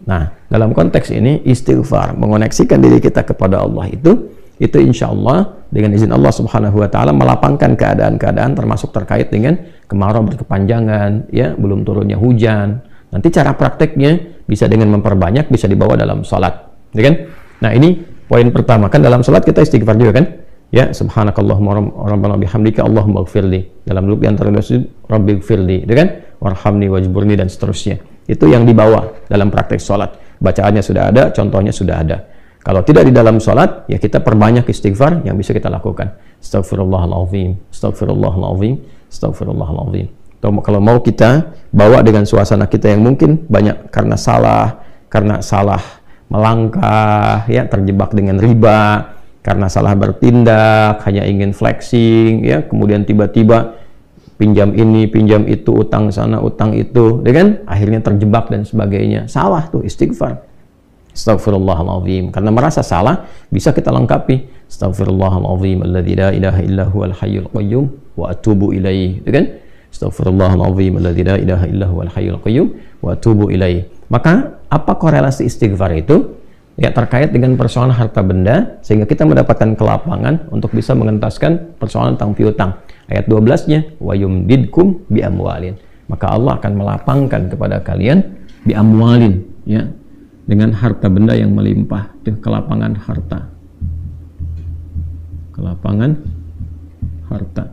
Nah, dalam konteks ini istighfar, mengoneksikan diri kita kepada Allah itu insya Allah dengan izin Allah Subhanahu wa Ta'ala melapangkan keadaan-keadaan termasuk terkait dengan kemarau berkepanjangan, ya, belum turunnya hujan. Nanti cara prakteknya bisa dengan memperbanyak, bisa dibawa dalam salat, ya kan? Nah, ini Poin pertama, kan dalam salat kita istighfar juga kan? Ya, subhanakallahumma rabbana bihamdika Allahumma ighfirli. Dalam duduk di antara sujud, rabbi ighfirli, itu kan? Warhamni wajburni dan seterusnya. Itu yang dibawa dalam praktek salat. Bacaannya sudah ada, contohnya sudah ada. Kalau tidak di dalam salat, ya kita perbanyak istighfar yang bisa kita lakukan. Astaghfirullahalazim, astaghfirullahalazim, astaghfirullahalazim. Kalau mau kita bawa dengan suasana kita yang mungkin banyak karena salah melangkah, ya, terjebak dengan riba, karena salah bertindak, hanya ingin flexing, ya, kemudian tiba-tiba pinjam ini, pinjam itu, utang sana, utang itu, kan? Akhirnya terjebak dan sebagainya. Salah tuh istighfar. Astaghfirullahalazim. Karena merasa salah, bisa kita lengkapi. Astaghfirullahalazim alladzi la ilaha illa huwal hayyul qayyum wa atubu ilaih, kan? Astaghfirullahalazim alladzi la ilaha illa huwal hayyul qayyum wa atubu ilaih. Maka apa korelasi istighfar itu? Ya, terkait dengan persoalan harta benda, sehingga kita mendapatkan kelapangan untuk bisa mengentaskan persoalan tentang piutang. Ayat 12-nya, wa yumdidkum bi amwalin. Maka Allah akan melapangkan kepada kalian bi amwalin, ya, dengan harta benda yang melimpah. Itu kelapangan harta. Kelapangan harta.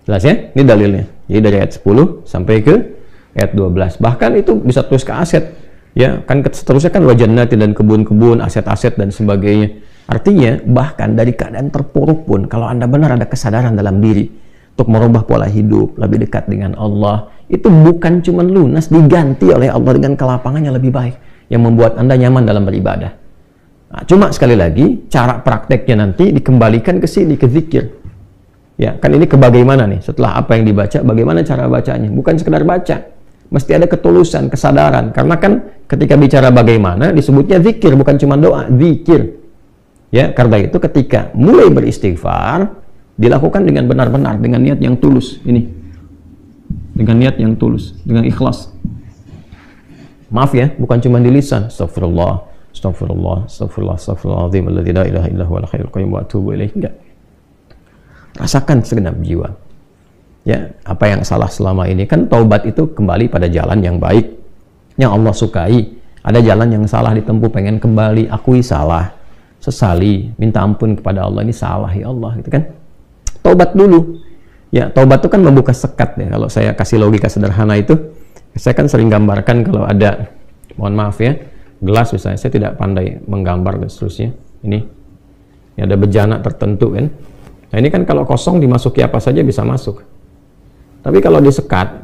Jelas ya? Ini dalilnya. Jadi dari ayat 10 sampai ke ayat 12. Bahkan itu bisa terus ke aset. Ya, kan seterusnya kan wajannati dan kebun-kebun, aset-aset dan sebagainya. Artinya, bahkan dari keadaan terpuruk pun, kalau Anda benar ada kesadaran dalam diri untuk merubah pola hidup, lebih dekat dengan Allah, itu bukan cuma lunas, diganti oleh Allah dengan kelapangan yang lebih baik, yang membuat Anda nyaman dalam beribadah. Nah, cuma sekali lagi, cara prakteknya nanti dikembalikan ke sini, ke zikir. Ya, kan ini ke bagaimana nih? Setelah apa yang dibaca, bagaimana cara bacanya? Bukan sekedar baca. Mesti ada ketulusan, kesadaran. Karena kan ketika bicara bagaimana, disebutnya zikir, bukan cuma doa, zikir. Ya, karena itu ketika mulai beristighfar, dilakukan dengan benar-benar, dengan niat yang tulus. Ini. Dengan niat yang tulus, dengan ikhlas. Maaf ya, bukan cuma di lisan. Astagfirullah, astagfirullah, astagfirullah, astagfirullahaladzim, alladzi la ilaha illa huwal hayyul qayyum wa atubu ilaih. Enggak. Rasakan segenap jiwa. Ya, apa yang salah selama ini, kan taubat itu kembali pada jalan yang baik, yang Allah sukai. Ada jalan yang salah ditempuh, pengen kembali, akui salah, sesali, minta ampun kepada Allah, ini salah ya Allah, gitu kan. Taubat dulu. Ya, taubat itu kan membuka sekat ya. Kalau saya kasih logika sederhana itu, saya kan sering gambarkan kalau ada, mohon maaf ya, gelas misalnya, saya tidak pandai menggambar dan seterusnya. Ini ada bejana tertentu kan. Nah, ini kan kalau kosong dimasuki apa saja bisa masuk. Tapi kalau disekat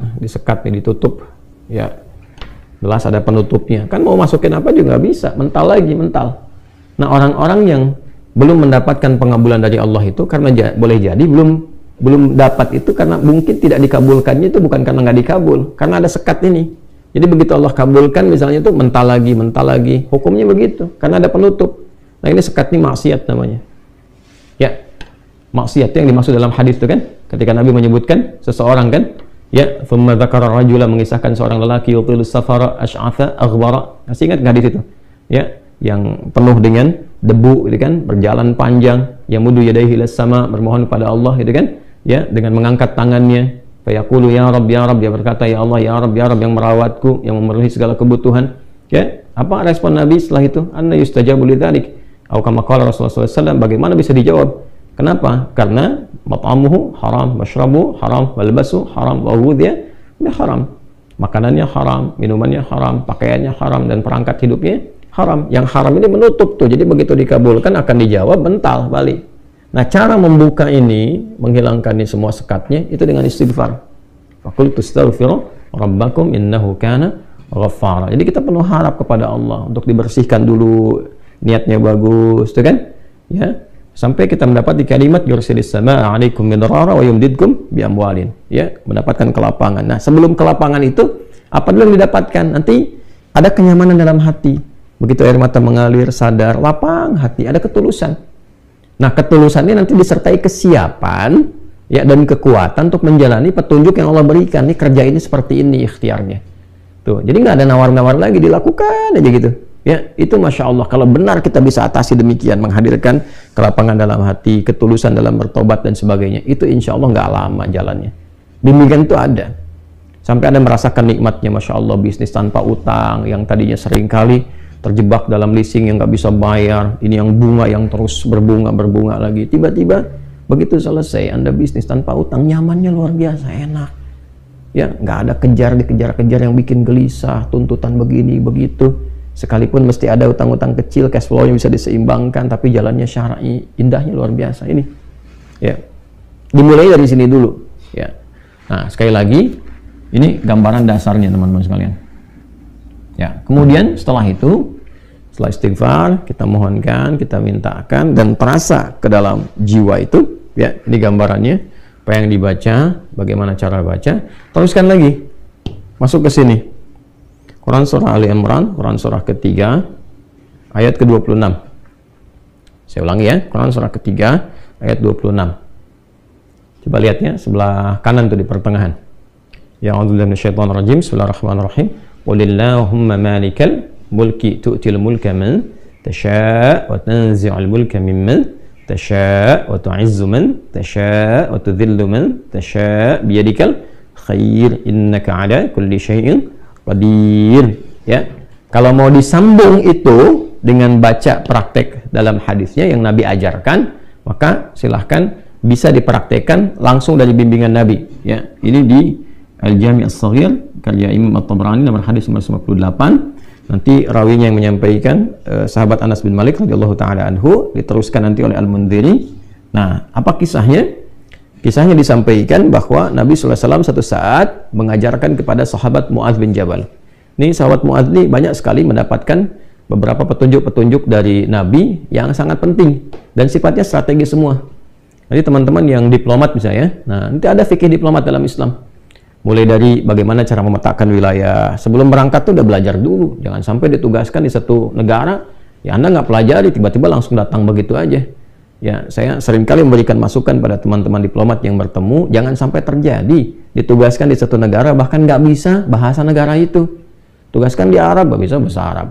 nih, ditutup, ya gelas ada penutupnya. Kan mau masukin apa juga nggak bisa, mental lagi, mental. Nah, orang-orang yang belum mendapatkan pengabulan dari Allah itu karena boleh jadi belum dapat itu karena mungkin tidak dikabulkannya itu bukan karena nggak dikabul, karena ada sekat ini. Jadi begitu Allah kabulkan misalnya itu mental lagi, hukumnya begitu, karena ada penutup. Nah, ini sekat ini maksiat namanya. Ya, maksiat yang dimaksud dalam hadis itu kan, ketika Nabi menyebutkan seseorang kan, ya, thumma dzakara rajula, mengisahkan seorang lelaki yutil safara asy'atha aghbara. Masih ingat hadis itu? Ya, yang penuh dengan debu gitu kan, berjalan panjang, yamudu yadayhi ilas sama, bermohon kepada Allah gitu kan, ya, dengan mengangkat tangannya, fa yaqulu ya Rabb, dia berkata ya Allah, ya Rabb, yang merawatku, yang memenuhi segala kebutuhan. Ya, apa respon Nabi setelah itu? Anna yustajabu lidzalik. Atau kama qala Rasulullah SAW, bagaimana bisa dijawab? Kenapa? Karena mat'amuhu haram, mashrabu haram, walbasu haram, wa ghudhiya bi haram. Makanannya haram, minumannya haram, pakaiannya haram, dan perangkat hidupnya haram. Yang haram ini menutup tuh. Jadi begitu dikabulkan akan dijawab bental balik. Nah, cara membuka ini, menghilangkan ini semua sekatnya itu dengan istighfar. Faqultu astaghfiru rabbakum innahu kana ghaffara. Jadi kita penuh harap kepada Allah untuk dibersihkan dulu, niatnya bagus, tuh kan? Ya. Sampai kita mendapat di kalimat yursilis samaa 'alaikum midrara wa yumdidkum bi amwalin, ya, mendapatkan kelapangan. Nah, sebelum kelapangan itu apa dulu yang didapatkan? Nanti ada kenyamanan dalam hati. Begitu air mata mengalir, sadar, lapang hati, ada ketulusan. Nah, ketulusan ini nanti disertai kesiapan, ya, dan kekuatan untuk menjalani petunjuk yang Allah berikan. Nih, kerja ini seperti ini ikhtiarnya. Tuh, jadi nggak ada nawar-nawar lagi, dilakukan aja gitu. Ya, itu Masya Allah, kalau benar kita bisa atasi demikian, menghadirkan kelapangan dalam hati, ketulusan dalam bertobat dan sebagainya, itu insya Allah nggak lama jalannya. Demikian itu ada. Sampai Anda merasakan nikmatnya, Masya Allah, bisnis tanpa utang, yang tadinya seringkali terjebak dalam leasing yang nggak bisa bayar, ini yang bunga yang terus berbunga lagi. Tiba-tiba begitu selesai Anda bisnis tanpa utang, nyamannya luar biasa, enak. Ya, nggak ada dikejar-kejar yang bikin gelisah, tuntutan begini begitu. Sekalipun mesti ada utang-utang kecil, cash flow-nya bisa diseimbangkan, tapi jalannya syar'i, indahnya luar biasa ini. Ya, dimulai dari sini dulu. Ya, nah sekali lagi ini gambaran dasarnya teman-teman sekalian. Ya, kemudian setelah itu, setelah istighfar, kita mohonkan, kita mintakan, dan terasa ke dalam jiwa itu, ya, ini gambarannya, apa yang dibaca, bagaimana cara baca, teruskan lagi, masuk ke sini. Quran Surah Ali Imran, Quran Surah ketiga, ayat ke-26. Saya ulangi ya, Quran Surah ketiga, ayat 26. Coba lihatnya, sebelah kanan tuh di pertengahan. Ya, a'udzubillahi minasyaitonir rajim, bismillahirrahmanirrahim. Qulillahumma malikal mulki tu'til mulka man tasha' wa tanzi'ul mulka mimman tasha' wa tu'izzu man tasha' wa tudhillu man tasha' biyadikal khair innaka 'ala kulli syai'in qadir. Ya. Kalau mau disambung itu dengan baca praktek dalam hadisnya yang Nabi ajarkan, maka silahkan bisa dipraktekkan langsung dari bimbingan Nabi. Ya, ini di Al-Jami' As-Saghir karya Imam At-Tabrani nomor hadis nomor 58. Nanti rawinya yang menyampaikan sahabat Anas bin Malik radhiyallahu taala anhu, diteruskan nanti oleh Al-Mundhiri. Nah, apa kisahnya? Kisahnya disampaikan bahwa Nabi SAW satu saat mengajarkan kepada sahabat Mu'adz bin Jabal. Ini sahabat Mu'adz ini banyak sekali mendapatkan beberapa petunjuk-petunjuk dari Nabi yang sangat penting dan sifatnya strategis semua. Jadi teman-teman yang diplomat misalnya, nah nanti ada fikih diplomat dalam Islam. Mulai dari bagaimana cara memetakan wilayah. Sebelum berangkat tuh udah belajar dulu. Jangan sampai ditugaskan di satu negara, ya Anda nggak pelajari, tiba-tiba langsung datang begitu aja. Ya, saya seringkali memberikan masukan pada teman-teman diplomat yang bertemu, jangan sampai terjadi ditugaskan di satu negara, bahkan nggak bisa bahasa negara itu. Tugaskan di Arab, nggak bisa bahasa Arab.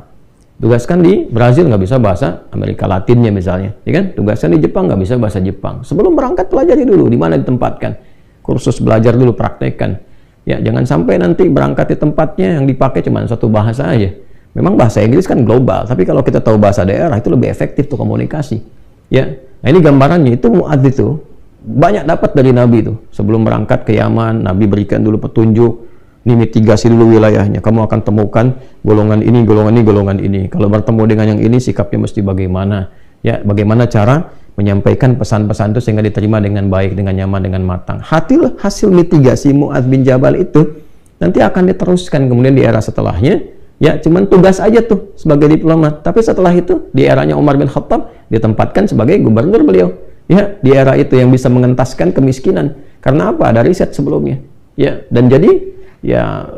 Tugaskan di Brazil, nggak bisa bahasa Amerika Latinnya misalnya. Ya kan? Tugaskan di Jepang, nggak bisa bahasa Jepang. Sebelum berangkat, pelajari dulu di mana ditempatkan. Kursus belajar dulu, praktekkan. Ya, jangan sampai nanti berangkat di tempatnya yang dipakai cuma satu bahasa aja. Memang bahasa Inggris kan global, tapi kalau kita tahu bahasa daerah itu lebih efektif tuh komunikasi. Ya, nah ini gambarannya itu Mu'adz itu banyak dapat dari Nabi itu. Sebelum berangkat ke Yaman, Nabi berikan dulu petunjuk, ini mitigasi dulu wilayahnya. Kamu akan temukan golongan ini, golongan ini, golongan ini. Kalau bertemu dengan yang ini, sikapnya mesti bagaimana? Ya, bagaimana cara menyampaikan pesan-pesan itu sehingga diterima dengan baik, dengan nyaman, dengan matang. Hasil mitigasi Mu'adz bin Jabal itu nanti akan diteruskan kemudian di era setelahnya. Ya, cuman tugas aja tuh sebagai diplomat. Tapi setelah itu di eranya Umar bin Khattab ditempatkan sebagai gubernur beliau. Ya, di era itu yang bisa mengentaskan kemiskinan. Karena apa? Ada riset sebelumnya. Ya, dan jadi ya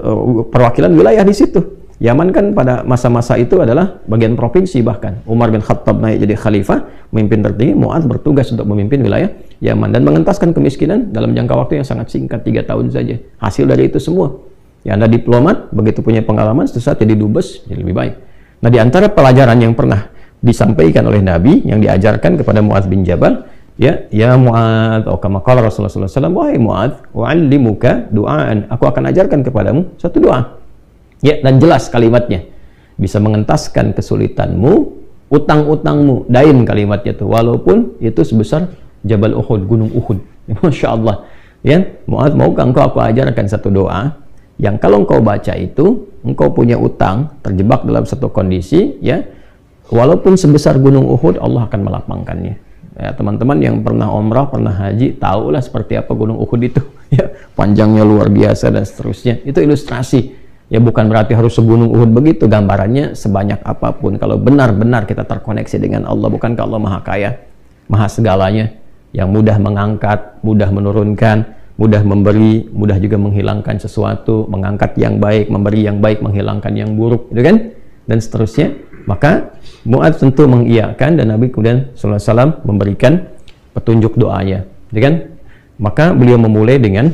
perwakilan wilayah di situ. Yaman kan pada masa-masa itu adalah bagian provinsi bahkan. Umar bin Khattab naik jadi khalifah, memimpin tertinggi, Mu'adz bertugas untuk memimpin wilayah Yaman dan mengentaskan kemiskinan dalam jangka waktu yang sangat singkat, 3 tahun saja. Hasil dari itu semua. Ya, Anda diplomat, begitu punya pengalaman, sesaat jadi dubes, jadi lebih baik. Nah, di antara pelajaran yang pernah disampaikan oleh Nabi, yang diajarkan kepada Mu'adz bin Jabal, ya Mu'adz, atau kama qala Rasulullah SAW, wahai Mu'adz, wa'allimuka du'aan, aku akan ajarkan kepadamu satu doa. Ya, dan jelas kalimatnya. Bisa mengentaskan kesulitanmu, utang-utangmu, dain kalimatnya itu, walaupun itu sebesar Jabal Uhud, gunung Uhud. Masya Allah. Ya, Mu'adz, maukah engkau aku ajarkan satu doa yang kalau engkau baca itu, engkau punya utang, terjebak dalam satu kondisi, ya, walaupun sebesar gunung Uhud, Allah akan melapangkannya. Ya, teman-teman yang pernah umrah, pernah haji, tahulah seperti apa gunung Uhud itu. Ya, panjangnya luar biasa dan seterusnya. Itu ilustrasi. Ya, bukan berarti harus segunung Uhud begitu. Gambarannya sebanyak apapun. Kalau benar-benar kita terkoneksi dengan Allah, bukankah Allah Maha Kaya, Maha segalanya, yang mudah mengangkat, mudah menurunkan, mudah memberi, mudah juga menghilangkan sesuatu, mengangkat yang baik, memberi yang baik, menghilangkan yang buruk, gitu kan? Dan seterusnya. Maka Mu'adz tentu mengiyakan, dan Nabi kemudian sallallahu alaihi wasallam memberikan petunjuk doanya, gitu kan? Maka beliau memulai dengan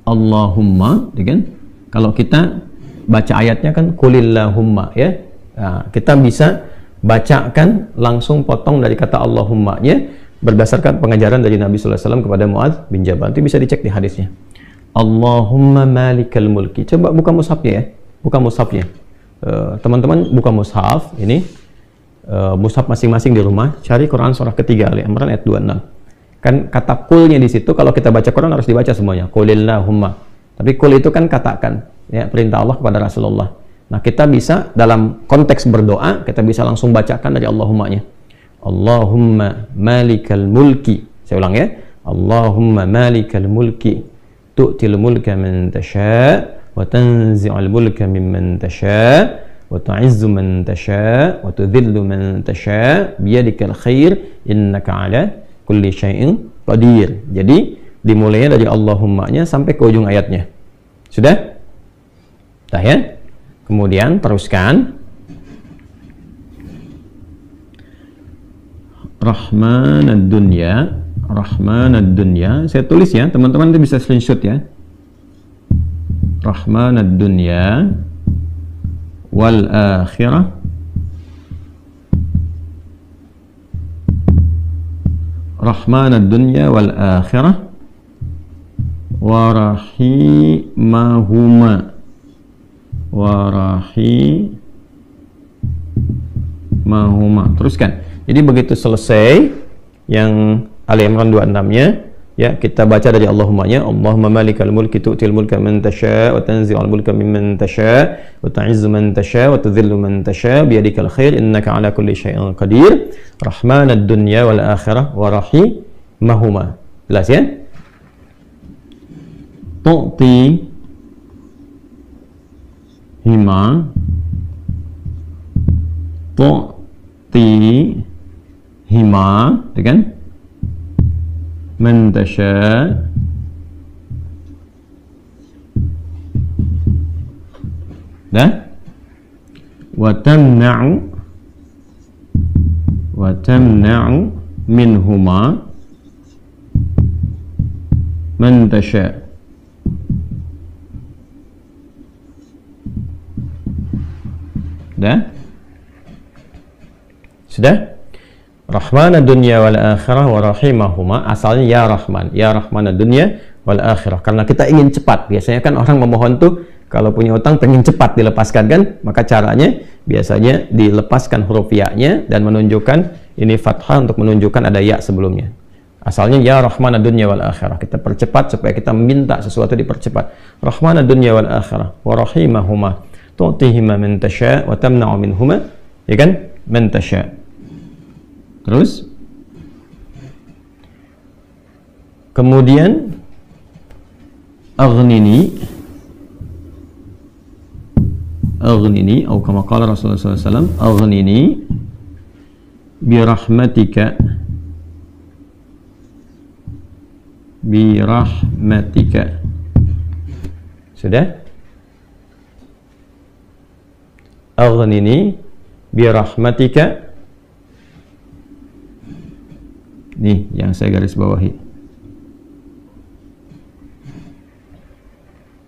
Allahumma, gitu kan? Kalau kita baca ayatnya kan Qulillahumma, ya. Nah, kita bisa bacakan langsung potong dari kata Allahumma-nya berdasarkan pengajaran dari Nabi sallallahu alaihi wasallam kepada Mu'adz bin Jabal. Itu bisa dicek di hadisnya. Allahumma malikal mulki. Coba buka mushafnya ya. Buka mushafnya. teman-teman buka mushaf ini, mushaf masing-masing di rumah, cari Quran surah ketiga Ali Imran ayat 26. Kan kata kulnya di situ, kalau kita baca Quran harus dibaca semuanya, qulillahumma. Tapi kul itu kan katakan, ya, perintah Allah kepada Rasulullah. Nah, kita bisa dalam konteks berdoa, kita bisa langsung bacakan dari Allahumma-nya. Allahumma malikal mulki. Saya ulang ya. Allahumma malikal mulki tu'til mulka man tasha wa tanzi'ul mulka mimman tasha wa tu'izzu man tasha wa tudhillu man tasha biyadikal khair innaka ala kulli syai'in qadir. Jadi dimulainya dari Allahumma-nya sampai ke ujung ayatnya. Sudah? Dah ya? Kemudian teruskan Rahmanad dunya, Rahmanad dunya. Saya tulis ya, teman-teman itu bisa screenshot ya. Rahmanad dunya wal akhirah Rahmanad dunya wal akhirah wa rahimahuma Teruskan. Jadi begitu selesai yang Ali Imran 26-nya, ya, kita baca dari Allahumma-nya. Allahumma malikal mulki tu'til mulka man tasha wa tanzi'ul mulka mimman tasha wa tu'izzu man tasha wa tudhillu man tasha biyadikal khair innaka ala kulli syai'in qadir. Rahmanad dunya wal akhirah wa rahimahuma. Jelas ya? Tu'ti hima itu kan man tasha dah wa tamna'u minhuma man tasha. Dah? Sudah? Rahmanad dunya wal akhirah wa rahimahuma, asalnya ya Rahman, ya Rahmanad dunya wal akhirah. Karena kita ingin cepat. Biasanya kan orang memohon tuh kalau punya utang pengen cepat dilepaskan kan? Maka caranya biasanya dilepaskan huruf ya-nya dan menunjukkan ini fathah untuk menunjukkan ada ya sebelumnya. Asalnya ya Rahmanad dunya wal akhirah. Kita percepat supaya kita minta sesuatu dipercepat. Rahmanad dunya wal akhirah wa rahimahuma tu'tihima man tasha wa tamna'u minhuma, ya kan? Man tasha. Terus kemudian aghnini atau kama qala Rasulullah SAW, aghnini bi rahmatika sudah? Aghnini bi rahmatika, nih yang saya garis bawahi.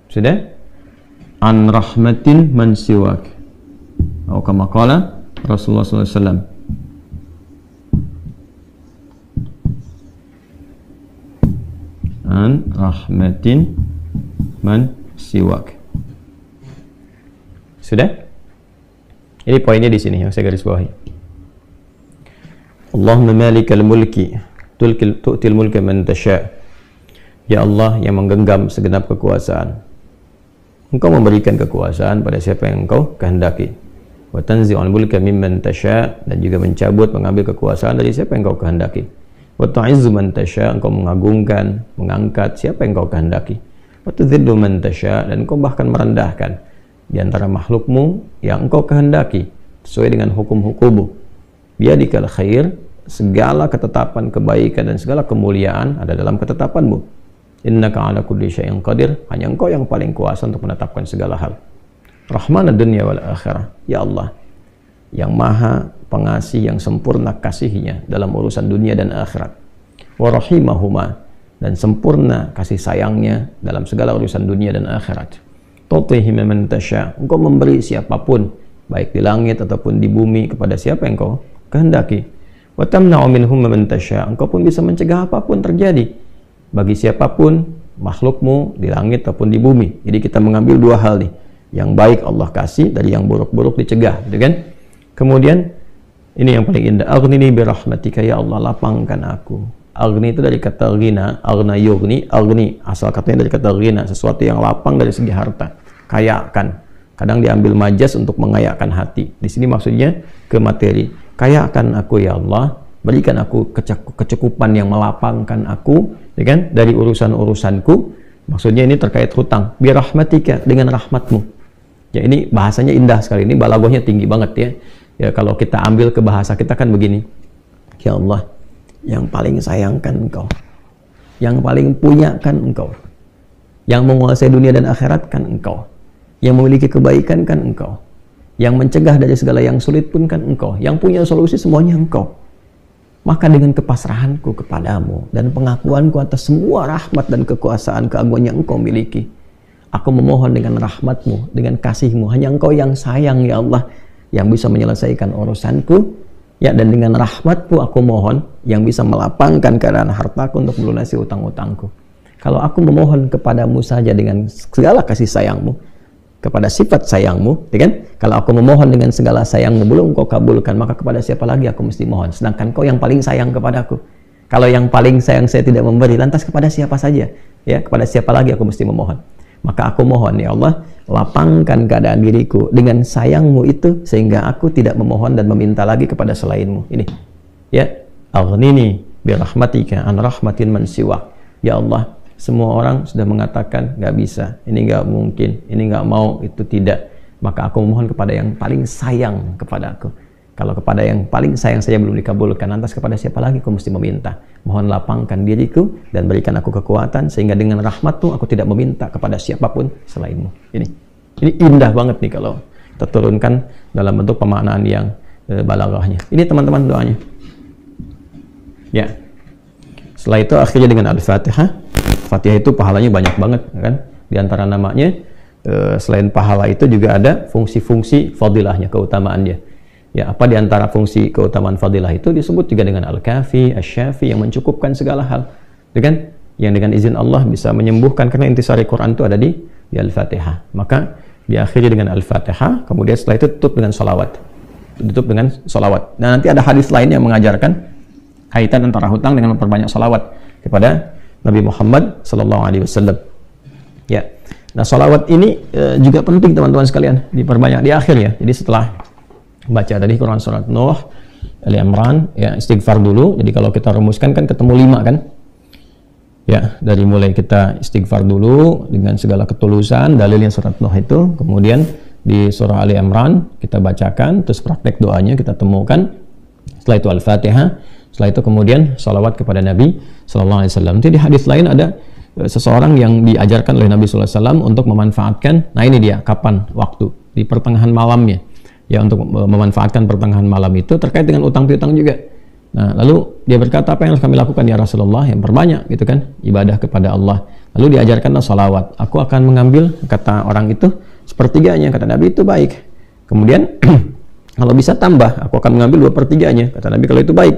Sudah? An rahmatin man siwak, atau kama qala Rasulullah SAW. An rahmatin man siwak. Sudah? Ini poinnya di sini yang saya garis bawahi. Allahumma malikal mulki tu'til mulka man tasha. Ya Allah yang menggenggam segenap kekuasaan, Engkau memberikan kekuasaan pada siapa yang Engkau kehendaki. Wa tanzi'ul mulka mimman tasha, dan juga mencabut, mengambil kekuasaan dari siapa yang Engkau kehendaki. Wa tu'izzu man tasha, Engkau mengagungkan, mengangkat siapa yang Engkau kehendaki. Wa tudhillu man tasha, dan Engkau bahkan merendahkan di antara makhlukmu yang Engkau kehendaki sesuai dengan hukum-hukummu. Biyadikal khair, segala ketetapan kebaikan dan segala kemuliaan ada dalam ketetapanmu. Innaka ala kulli syai'in qadir, hanya Engkau yang paling kuasa untuk menetapkan segala hal. Rahmanad dunya wal akhirah, ya Allah yang maha pengasih, yang sempurna kasihnya dalam urusan dunia dan akhirat. Wa rahimahuma, dan sempurna kasih sayangnya dalam segala urusan dunia dan akhirat. Tu'tihi man tasha, Engkau memberi siapapun baik di langit ataupun di bumi kepada siapa yang Engkau kehendaki. Wa tamna'u minhum man tasha, Engkau pun bisa mencegah apapun terjadi bagi siapapun makhlukmu di langit ataupun di bumi. Jadi kita mengambil dua hal nih, Yang baik Allah kasih, dari yang buruk-buruk dicegah, gitu kan? Kemudian ini yang paling indah, aghnini bi rahmatika, ya Allah lapangkan aku. Aghni itu dari kata ghina, aghna yughni, aghni asal katanya dari kata ghina, sesuatu yang lapang dari segi harta, kayakan. Kadang diambil majas untuk mengayakkan hati. Di sini maksudnya ke materi. Kayakan aku ya Allah, berikan aku kecukupan yang melapangkan aku, ya kan, dari urusan-urusanku. Maksudnya ini terkait hutang. Bi rahmatika, dengan rahmatmu. Ya ini bahasanya indah sekali. Ini balaghahnya tinggi banget ya. Ya kalau kita ambil ke bahasa kita kan begini. Ya Allah, yang paling sayangkan Engkau. Yang paling punya kan Engkau. Yang menguasai dunia dan akhirat kan Engkau. Yang memiliki kebaikan kan Engkau. Yang mencegah dari segala yang sulit pun kan Engkau. Yang punya solusi semuanya Engkau. Maka dengan kepasrahanku kepadamu dan pengakuanku atas semua rahmat dan kekuasaan keagungan yang Engkau miliki, aku memohon dengan rahmatmu, dengan kasihmu. Hanya Engkau yang sayang ya Allah, yang bisa menyelesaikan urusanku. Ya, dan dengan rahmatmu aku mohon yang bisa melapangkan keadaan hartaku untuk melunasi utang-utangku. Kalau aku memohon kepadamu saja dengan segala kasih sayangmu, kepada sifat sayangmu, ya kan? Kalau aku memohon dengan segala sayangmu belum kau kabulkan, maka kepada siapa lagi aku mesti mohon? Sedangkan kau yang paling sayang kepadaku. Kalau yang paling sayang saya tidak memberi, lantas kepada siapa saja? Ya, kepada siapa lagi aku mesti memohon? Maka aku mohon ya Allah, lapangkan keadaan diriku dengan sayangmu itu sehingga aku tidak memohon dan meminta lagi kepada selainmu. Ini, ya, aghnini bi rahmatika an rahmatin man siwak. Ya Allah, semua orang sudah mengatakan nggak bisa, ini nggak mungkin, ini nggak mau, itu tidak. Maka aku memohon kepada yang paling sayang kepada aku. Kalau kepada yang paling sayang saja belum dikabulkan, lantas kepada siapa lagi aku mesti meminta? Mohon lapangkan diriku dan berikan aku kekuatan sehingga dengan rahmatmu aku tidak meminta kepada siapapun selainmu. Ini indah banget nih kalau kita turunkan dalam bentuk pemaknaan yang balaghahnya. Ini teman-teman doanya. Ya. Setelah itu akhirnya dengan Al-Fatihah. Fatihah itu pahalanya banyak banget kan. Di antara namanya selain pahala itu juga ada fungsi-fungsi fadilahnya, keutamaannya. Ya, apa di antara fungsi keutamaan fadilah itu disebut juga dengan Al-Kafi, Asy-Syafi, yang mencukupkan segala hal. Dengan yang dengan izin Allah bisa menyembuhkan, karena intisari Quran itu ada di Al-Fatihah. Maka diakhiri dengan Al-Fatihah, kemudian setelah itu tutup dengan salawat. Tutup dengan salawat. Nah, nanti ada hadis lain yang mengajarkan kaitan antara hutang dengan memperbanyak salawat kepada Nabi Muhammad SAW. Ya, nah salawat ini juga penting teman-teman sekalian, diperbanyak di akhir ya. Jadi setelah baca tadi Quran surat Nuh, Ali Imran, ya istighfar dulu. Jadi kalau kita rumuskan kan ketemu 5 kan? Ya, dari mulai kita istighfar dulu dengan segala ketulusan, dalilnya surat Nuh itu, kemudian di surah Ali Imran kita bacakan, terus praktek doanya kita temukan. Setelah itu Al-Fatihah. Setelah itu kemudian salawat kepada Nabi Sallallahu Alaihi Wasallam. Jadi di hadis lain ada seseorang yang diajarkan oleh Nabi Sallallahu Alaihi Wasallam untuk memanfaatkan. Nah ini dia kapan waktu di pertengahan malamnya. Ya, untuk memanfaatkan pertengahan malam itu terkait dengan utang piutang juga. Nah lalu dia berkata, apa yang harus kami lakukan ya Rasulullah? Yang perbanyak gitu kan, ibadah kepada Allah. Lalu diajarkanlah salawat. Aku akan mengambil, kata orang itu, sepertiganya. Kata Nabi, itu baik. Kemudian kalau bisa tambah, aku akan mengambil 2/3-nya. Kata Nabi, kalau itu baik.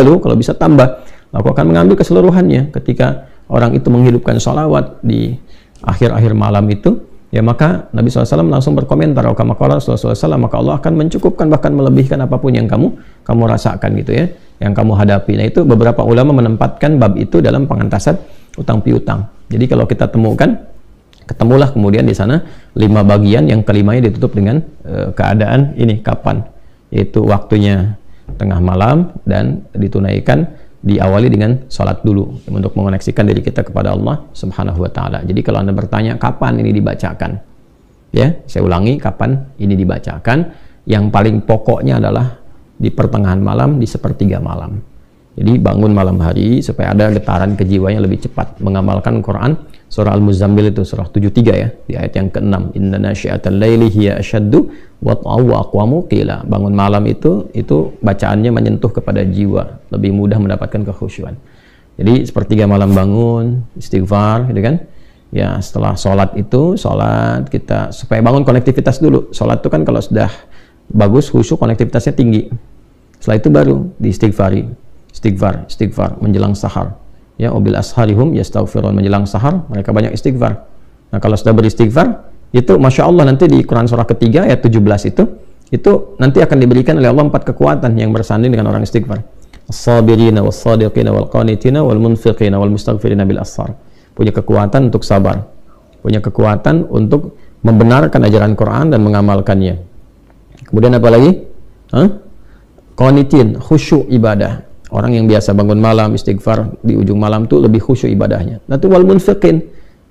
Lalu kalau bisa tambah, aku akan mengambil keseluruhannya. Ketika orang itu menghidupkan sholawat di akhir-akhir malam itu, ya maka Nabi SAW langsung berkomentar, maka Allah akan mencukupkan, bahkan melebihkan apapun yang kamu rasakan gitu ya, yang kamu hadapi. Nah itu beberapa ulama menempatkan bab itu dalam pengantasan utang piutang. Jadi kalau kita temukan, ketemulah kemudian di sana 5 bagian, yang kelimanya ditutup dengan keadaan ini kapan, yaitu waktunya tengah malam, dan ditunaikan diawali dengan sholat dulu untuk mengoneksikan diri kita kepada Allah Subhanahu wa Ta'ala. Jadi kalau Anda bertanya kapan ini dibacakan, ya saya ulangi, kapan ini dibacakan, yang paling pokoknya adalah di pertengahan malam, di 1/3 malam. Jadi bangun malam hari supaya ada getaran kejiwanya lebih cepat mengamalkan Quran. Surah Al-Muzammil itu surah 73 ya, di ayat yang ke-6, inna nasyi'atal laili hiya asyaddu wat'aw wa aqwamu qila. Bangun malam itu bacaannya menyentuh kepada jiwa, lebih mudah mendapatkan kekhusyuan. Jadi 1/3 malam bangun, istighfar gitu kan. Ya, setelah sholat itu, sholat kita supaya bangun konektivitas dulu. Sholat itu kan kalau sudah bagus khusyuk, konektivitasnya tinggi. Setelah itu baru diistighfari. Istighfar menjelang sahar. Ya, wabil asharihum yastaghfirun, menjelang sahar mereka banyak istighfar. Nah, kalau sudah beristighfar, Itu Masya Allah nanti di Quran surah ketiga ayat 17 itu nanti akan diberikan oleh Allah 4 kekuatan yang bersanding dengan orang istighfar. As-sabirina was-sadiqina wal-qanitina wal-munfiqina wal-mustaghfirina bil ashar. Punya kekuatan untuk sabar, punya kekuatan untuk membenarkan ajaran Quran dan mengamalkannya. Kemudian apa lagi? Qanitin, khusyuk ibadah. Orang yang biasa bangun malam istighfar di ujung malam tuh lebih khusyuk ibadahnya. Nah, itu wal-munfiqin,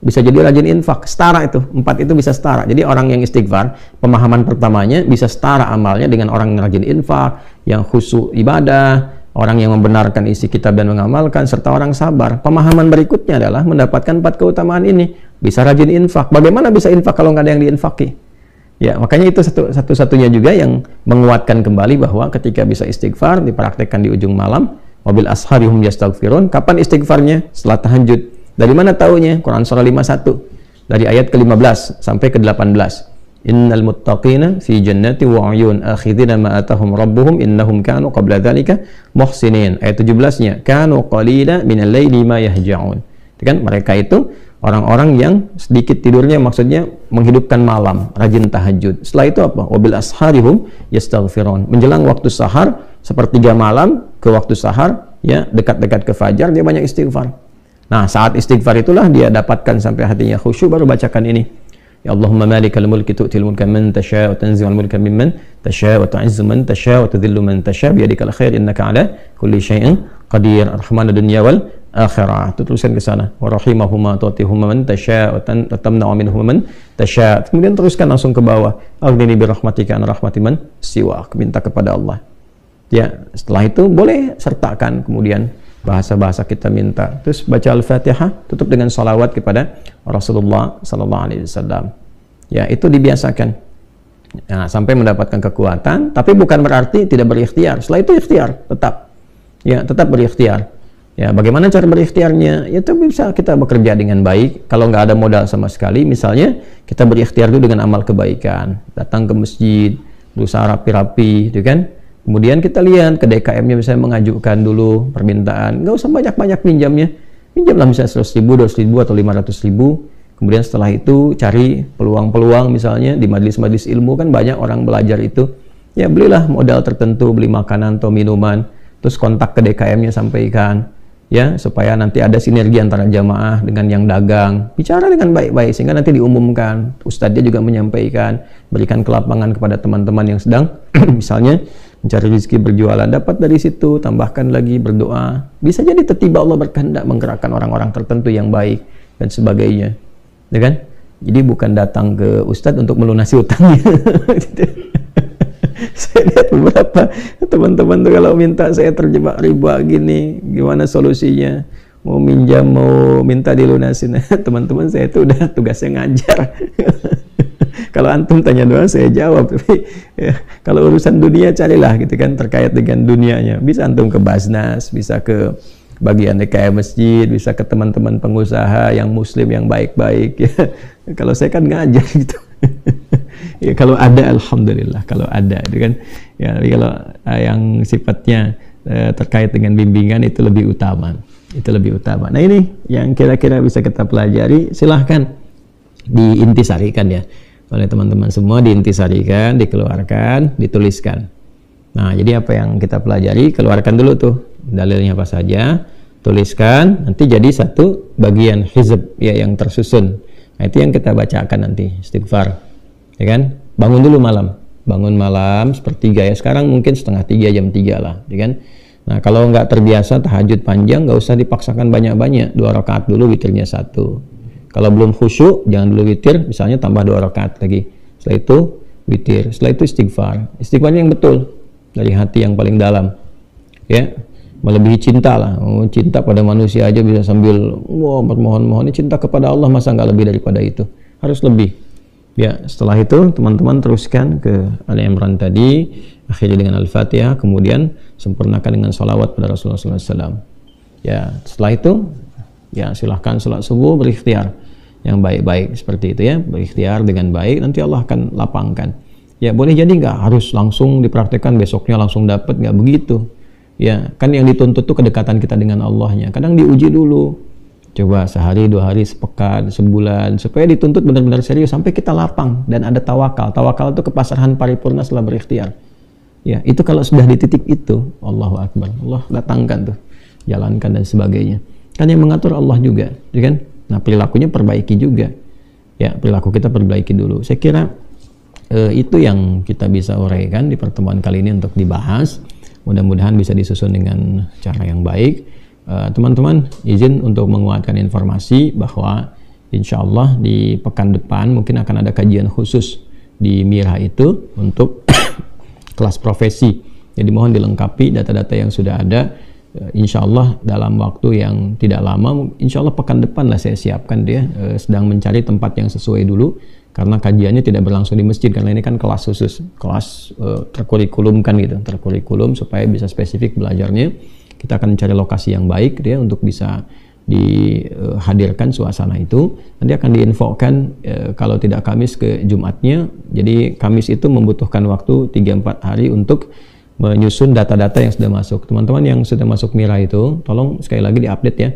bisa jadi rajin infak, setara itu. 4 itu bisa setara. Jadi orang yang istighfar, pemahaman pertamanya bisa setara amalnya dengan orang yang rajin infak, yang khusyuk ibadah, orang yang membenarkan isi kitab dan mengamalkan, serta orang sabar. Pemahaman berikutnya adalah mendapatkan 4 keutamaan ini. Bisa rajin infak. Bagaimana bisa infak kalau nggak ada yang diinfaki? Ya, makanya itu satu-satunya juga yang menguatkan kembali bahwa ketika bisa istighfar, dipraktekkan di ujung malam, wabil asharihum yastaghfirun. Kapan istighfarnya? Setelah tahajud. Dari mana taunya? Quran surah 51 dari ayat ke-15 sampai ke-18. Innal muttaqina fi jannati wa 'uyun akhidina ma atahum rabbuhum innahum kanu qabla dzalika muhsinin. Ayat 17-nya kanu qalila minal laili ma yahja'un. Kan mereka itu orang-orang yang sedikit tidurnya, maksudnya menghidupkan malam, rajin tahajud. Setelah itu apa? Wabil asharihum yastaghfirun. Menjelang waktu sahar, sepertiga malam ke waktu sahar, ya, dekat-dekat ke fajar dia banyak istighfar. Nah, saat istighfar itulah dia dapatkan sampai hatinya khusyuk, baru bacakan ini. Ya Allahumma malikal mulki tu'til mulka man tasha' wa tanzi'ul mulka mimman tasha' wa tu'izzu man tasha' wa tudhillu man tasha' biyadikal khair innaka 'ala kulli syai'in qadir. Rahmanad dunya wal akhirah. Itu tulisan ke sana. Wa rahimahuma tu'tihuma man tasha' wa tamna'u minhum man tasha'. Kemudian teruskan langsung ke bawah. Aghnini bi rahmatika an rahmati man siwa. Minta kepada Allah. Ya, setelah itu boleh sertakan kemudian bahasa-bahasa kita minta. Terus baca Al-Fatihah, tutup dengan salawat kepada Rasulullah sallallahu alaihi wasallam. Ya, itu dibiasakan. Nah, sampai mendapatkan kekuatan, tapi bukan berarti tidak berikhtiar. Setelah itu ikhtiar tetap. Ya, tetap berikhtiar. Ya, bagaimana cara berikhtiarnya? Ya, itu bisa kita bekerja dengan baik. Kalau nggak ada modal sama sekali, misalnya kita berikhtiar dulu dengan amal kebaikan. Datang ke masjid, berusaha rapi-rapi, gitu kan? Kemudian kita lihat ke DKM-nya, misalnya mengajukan dulu permintaan, nggak usah banyak-banyak pinjamnya, pinjamlah misalnya 100.000, 200.000 atau 500.000. Kemudian setelah itu cari peluang-peluang, misalnya di majelis-majelis ilmu kan banyak orang belajar itu, ya belilah modal tertentu, beli makanan atau minuman, terus kontak ke DKM-nya sampaikan, ya supaya nanti ada sinergi antara jamaah dengan yang dagang, bicara dengan baik-baik sehingga nanti diumumkan, ustadznya juga menyampaikan, berikan kelapangan kepada teman-teman yang sedang misalnya mencari rezeki berjualan, dapat dari situ, tambahkan lagi berdoa. Bisa jadi tiba-tiba Allah berkehendak menggerakkan orang-orang tertentu yang baik dan sebagainya, ya kan? Jadi bukan datang ke ustadz untuk melunasi utangnya. Saya lihat beberapa teman-teman tuh kalau minta, saya terjebak riba gini, gimana solusinya? Mau minjam, mau minta dilunasin. Teman-teman saya itu udah tugasnya ngajar. Kalau antum tanya doa saya jawab, tapi ya, kalau urusan dunia carilah gitu kan, terkait dengan dunianya. Bisa antum ke Basnas, bisa ke bagian DKM masjid, bisa ke teman-teman pengusaha yang muslim yang baik-baik ya. Kalau saya kan ngajar gitu. Ya kalau ada alhamdulillah, kalau ada itu kan ya, kalau yang sifatnya terkait dengan bimbingan itu lebih utama. Itu lebih utama. Nah, ini yang kira-kira bisa kita pelajari, silahkan diintisarikan ya oleh teman-teman semua, diintisarikan, dikeluarkan, dituliskan. Nah, jadi apa yang kita pelajari, keluarkan dulu tuh dalilnya apa saja, tuliskan, nanti jadi satu bagian hizb ya yang tersusun. Nah, itu yang kita bacakan nanti, istighfar. Ya kan? Bangun dulu malam. Bangun malam sepertiga ya. Sekarang mungkin setengah 3, jam 3 lah, ya kan? Nah, kalau nggak terbiasa tahajud panjang, nggak usah dipaksakan banyak-banyak. 2 rakaat dulu, witirnya 1. Kalau belum khusyuk, jangan dulu witir, misalnya tambah 2 rakaat lagi. Setelah itu witir, setelah itu istighfar. Istighfarnya yang betul, dari hati yang paling dalam. Ya, melebihi cinta lah. Oh, cinta pada manusia aja bisa sambil bermohon-mohon. Ini cinta kepada Allah, masa nggak lebih daripada itu? Harus lebih. Ya, setelah itu teman-teman teruskan ke Ali Imran tadi, akhirnya dengan Al-Fatihah, kemudian sempurnakan dengan sholawat pada Rasulullah SAW. Ya, setelah itu ya silahkan sholat subuh berikhtiar yang baik-baik seperti itu ya, berikhtiar dengan baik, nanti Allah akan lapangkan. Ya, boleh jadi nggak harus langsung dipraktekkan besoknya langsung dapat, nggak begitu. Ya, kan yang dituntut tuh kedekatan kita dengan Allahnya. Kadang diuji dulu, Coba sehari, 2 hari, sepekan, sebulan, supaya dituntut benar-benar serius sampai kita lapang dan ada tawakal. Tawakal itu kepasrahan paripurna setelah berikhtiar. Ya, itu kalau sudah di titik itu, Allahu Akbar, Allah datangkan tuh, jalankan dan sebagainya. Kan yang mengatur Allah juga, ya kan? Nah, perilakunya perbaiki juga. Ya, perilaku kita perbaiki dulu. Saya kira itu yang kita bisa uraikan di pertemuan kali ini untuk dibahas. Mudah-mudahan bisa disusun dengan cara yang baik. Teman-teman, izin untuk menguatkan informasi bahwa insya Allah di pekan depan mungkin akan ada kajian khusus di Mira itu untuk kelas profesi. Jadi mohon dilengkapi data-data yang sudah ada. Insya Allah dalam waktu yang tidak lama, insya Allah pekan depan lah saya siapkan dia. Sedang mencari tempat yang sesuai dulu karena kajiannya tidak berlangsung di masjid, karena ini kan kelas khusus, kelas terkurikulumkan gitu, terkurikulum supaya bisa spesifik belajarnya. Kita akan mencari lokasi yang baik dia untuk bisa dihadirkan suasana itu. Nanti akan diinfokan kalau tidak Kamis ke Jumatnya. Jadi Kamis itu membutuhkan waktu 3-4 hari untuk menyusun data-data yang sudah masuk. Teman-teman yang sudah masuk Mira itu, tolong sekali lagi diupdate ya.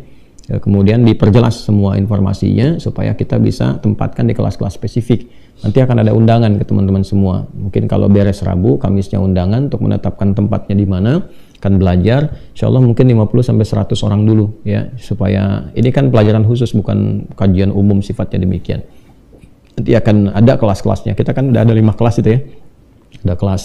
Kemudian diperjelas semua informasinya supaya kita bisa tempatkan di kelas-kelas spesifik. Nanti akan ada undangan ke teman-teman semua. Mungkin kalau beres Rabu, Kamisnya undangan untuk menetapkan tempatnya di mana akan belajar. Insya Allah mungkin 50-100 orang dulu ya, supaya ini kan pelajaran khusus, bukan kajian umum sifatnya demikian. Nanti akan ada kelas-kelasnya. Kita kan udah ada 5 kelas itu ya. Ada kelas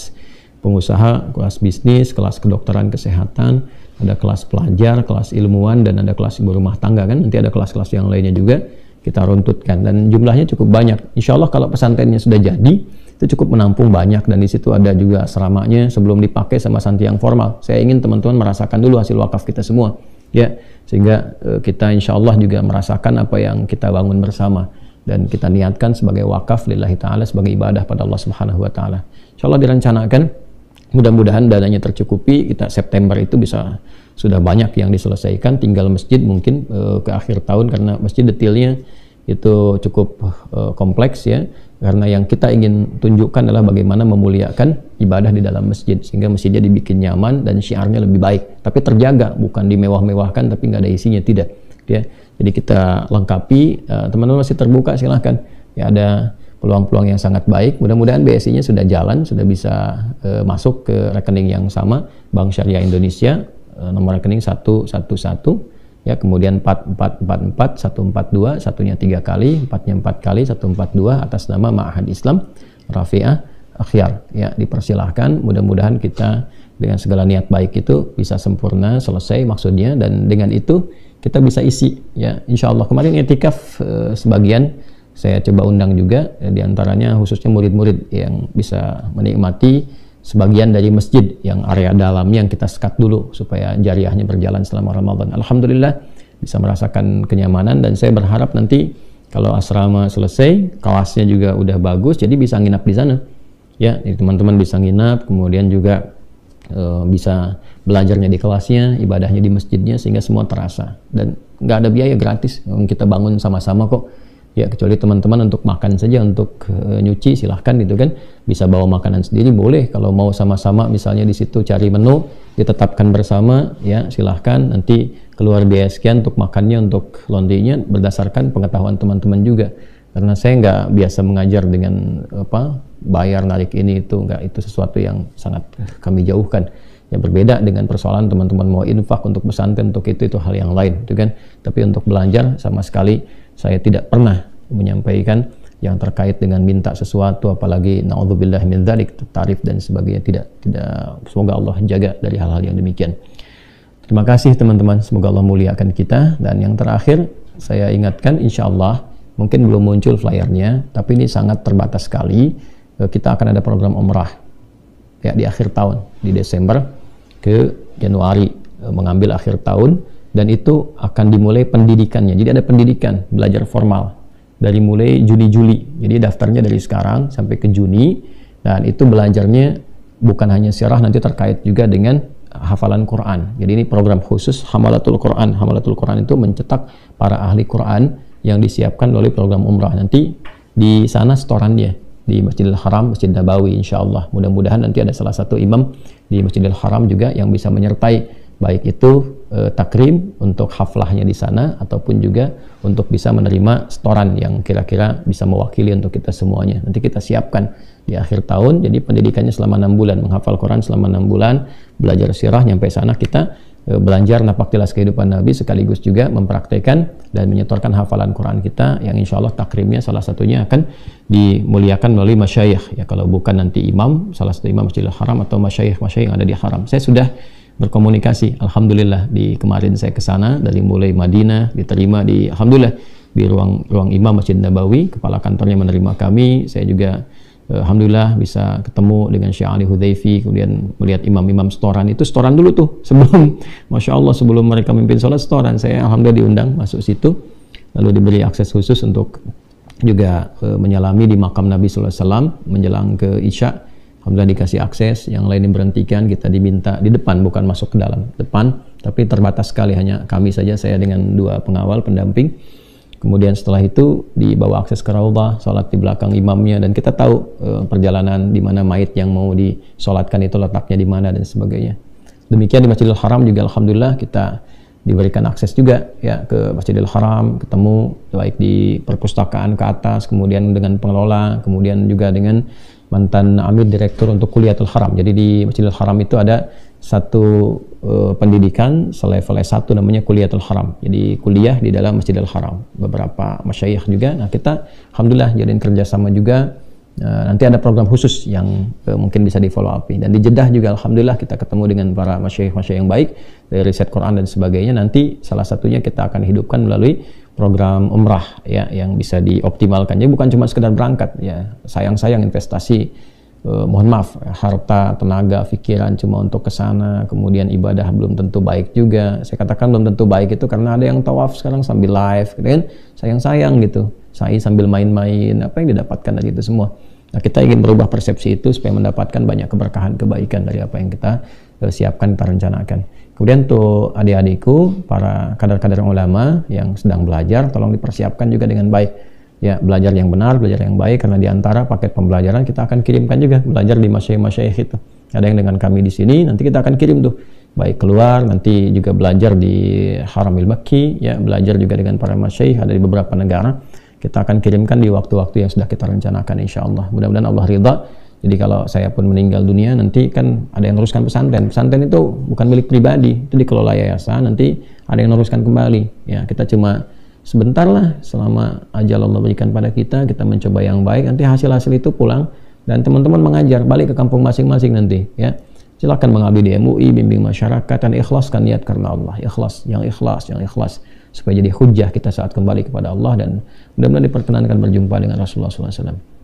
pengusaha, kelas bisnis, kelas kedokteran kesehatan, ada kelas pelajar, kelas ilmuwan, dan ada kelas ibu rumah tangga kan. Nanti ada kelas-kelas yang lainnya juga kita runtutkan dan jumlahnya cukup banyak. Insya Allah kalau pesantrennya sudah jadi, itu cukup menampung banyak, dan di situ ada juga asramanya sebelum dipakai sama santri yang formal. Saya ingin teman-teman merasakan dulu hasil wakaf kita semua ya, sehingga kita insya Allah juga merasakan apa yang kita bangun bersama dan kita niatkan sebagai wakaf lillahi ta'ala, sebagai ibadah pada Allah subhanahu wa ta'ala. Insya Allah direncanakan, mudah-mudahan dananya tercukupi, kita September itu bisa sudah banyak yang diselesaikan, tinggal masjid mungkin ke akhir tahun, karena masjid detailnya itu cukup kompleks ya, karena yang kita ingin tunjukkan adalah bagaimana memuliakan ibadah di dalam masjid, sehingga masjidnya dibikin nyaman dan syiarnya lebih baik, tapi terjaga, bukan dimewah-mewahkan tapi nggak ada isinya, tidak ya. Jadi kita lengkapi, teman-teman masih terbuka, silahkan ya, ada peluang-peluang yang sangat baik. Mudah-mudahan BSI-nya sudah jalan, sudah bisa masuk ke rekening yang sama, Bank Syariah Indonesia, nomor rekening 111 ya, kemudian 4444 142, satunya 3 kali, 4-nya 4 kali, 142 atas nama Ma'had Islam Rafi'ah Akhyar ya. Dipersilahkan, mudah-mudahan kita dengan segala niat baik itu bisa sempurna, selesai maksudnya, dan dengan itu kita bisa isi ya, insya Allah. Kemarin etikaf sebagian saya coba undang juga, diantaranya khususnya murid-murid yang bisa menikmati sebagian dari masjid yang area dalamnya yang kita sekat dulu supaya jariahnya berjalan selama Ramadan. Alhamdulillah bisa merasakan kenyamanan, dan saya berharap nanti kalau asrama selesai, kelasnya juga udah bagus, jadi bisa nginap di sana ya. Teman-teman bisa nginap, kemudian juga bisa belajarnya di kelasnya, ibadahnya di masjidnya, sehingga semua terasa dan nggak ada biaya, gratis, kita bangun sama-sama kok ya, kecuali teman-teman untuk makan saja, untuk nyuci silahkan gitu kan, bisa bawa makanan sendiri boleh. Kalau mau sama-sama misalnya di situ cari menu ditetapkan bersama ya, silahkan. Nanti keluar biaya sekian untuk makannya, untuk laundrynya, berdasarkan pengetahuan teman-teman juga, karena saya nggak biasa mengajar dengan bayar narik ini itu, nggak, itu sesuatu yang sangat kami jauhkan. Yang berbeda dengan persoalan teman-teman mau infak untuk pesantren, untuk itu hal yang lain gitu kan. Tapi untuk belajar sama sekali saya tidak pernah menyampaikan yang terkait dengan minta sesuatu, apalagi naudzubillah min dzalik, tarif dan sebagainya, tidak. Semoga Allah jaga dari hal-hal yang demikian. Terima kasih teman-teman, semoga Allah muliakan kita. Dan yang terakhir saya ingatkan, insya Allah mungkin belum muncul flyernya, tapi ini sangat terbatas sekali. Kita akan ada program umrah ya di akhir tahun, di Desember ke Januari, mengambil akhir tahun, dan itu akan dimulai pendidikannya. Jadi ada pendidikan, belajar formal dari mulai Juni-Juli. Jadi daftarnya dari sekarang sampai ke Juni, dan itu belajarnya bukan hanya sirah, nanti terkait juga dengan hafalan Quran. Jadi ini program khusus Hamalatul Quran. Hamalatul Quran itu mencetak para ahli Quran yang disiapkan melalui program umrah. Nanti di sana setorannya di Masjidil Haram, Masjid Nabawi, insya Allah. Mudah-mudahan nanti ada salah satu imam di Masjidil Haram juga yang bisa menyertai baik itu takrim untuk haflahnya di sana ataupun juga untuk bisa menerima setoran yang kira-kira bisa mewakili untuk kita semuanya. Nanti kita siapkan di akhir tahun, jadi pendidikannya selama 6 bulan, menghafal Quran selama 6 bulan, belajar sirah, nyampe sana kita belajar napak tilas kehidupan Nabi, sekaligus juga mempraktekkan dan menyetorkan hafalan Quran kita yang insya Allah takrimnya salah satunya akan dimuliakan melalui masyayikh ya, kalau bukan nanti imam, salah satu imam Masjidil Haram atau masyayikh yang ada di Haram. Saya sudah berkomunikasi, alhamdulillah, di kemarin saya ke sana dari mulai Madinah, diterima di alhamdulillah di ruang imam Masjid Nabawi, kepala kantornya menerima kami. Saya juga alhamdulillah bisa ketemu dengan Syekh Ali Hudhaifi, kemudian melihat imam-imam setoran. Itu setoran dulu tuh sebelum, masya Allah, sebelum mereka memimpin sholat setoran, saya alhamdulillah diundang masuk situ, lalu diberi akses khusus untuk juga menyalami di makam Nabi SAW menjelang ke Isya. Alhamdulillah dikasih akses, yang lain diberhentikan, kita diminta di depan, bukan masuk ke dalam, depan, tapi terbatas sekali, hanya kami saja, saya dengan 2 pengawal pendamping. Kemudian setelah itu dibawa akses ke Raudhah, sholat di belakang imamnya, dan kita tahu perjalanan di mana mayit yang mau disolatkan itu letaknya di mana dan sebagainya. Demikian di Masjidil Haram juga alhamdulillah kita diberikan akses juga ya ke Masjidil Haram, ketemu baik di perpustakaan ke atas, kemudian dengan pengelola, kemudian juga dengan mantan Amir Direktur untuk Kuliatul Haram. Jadi di Masjidil Haram itu ada satu pendidikan selevel S1 namanya Kuliatul Haram. Jadi kuliah di dalam Masjidil Haram. Beberapa masyayikh juga. Nah, kita alhamdulillah jadiin kerjasama juga. Nanti ada program khusus yang mungkin bisa di follow up. Dan di Jeddah juga alhamdulillah kita ketemu dengan para masyayikh yang baik dari riset Quran dan sebagainya. Nanti salah satunya kita akan hidupkan melalui program umrah ya, yang bisa dioptimalkan. Jadi bukan cuma sekedar berangkat ya, sayang investasi, mohon maaf, harta, tenaga, pikiran cuma untuk ke sana, kemudian ibadah belum tentu baik juga. Saya katakan belum tentu baik itu karena ada yang tawaf sekarang sambil live gitu kan, sayang gitu, sa'i sambil main-main, apa yang didapatkan dari itu semua. Nah, kita ingin merubah persepsi itu supaya mendapatkan banyak keberkahan, kebaikan dari apa yang kita siapkan, kita rencanakan. Kemudian untuk adik-adikku, para kader-kader ulama yang sedang belajar, tolong dipersiapkan juga dengan baik. Ya, belajar yang benar, belajar yang baik, karena diantara paket pembelajaran kita akan kirimkan juga belajar di masyayikh itu. Ada yang dengan kami di sini, nanti kita akan kirim tuh, baik keluar, nanti juga belajar di Haramil Makki, ya, belajar juga dengan para masyayikh ada di beberapa negara. Kita akan kirimkan di waktu-waktu yang sudah kita rencanakan, insya Allah. Mudah-mudahan Allah ridha. Jadi kalau saya pun meninggal dunia, nanti kan ada yang meneruskan pesantren. Pesantren itu bukan milik pribadi, itu dikelola yayasan, nanti ada yang meneruskan kembali. Ya, kita cuma sebentar lah, selama ajal Allah berikan pada kita mencoba yang baik, nanti hasil-hasil itu pulang, dan teman-teman mengajar, balik ke kampung masing-masing nanti. Ya, silakan mengabdi di MUI, bimbing masyarakat, dan ikhlaskan niat karena Allah. Yang ikhlas, supaya jadi hujjah kita saat kembali kepada Allah, dan mudah-mudahan diperkenankan berjumpa dengan Rasulullah SAW.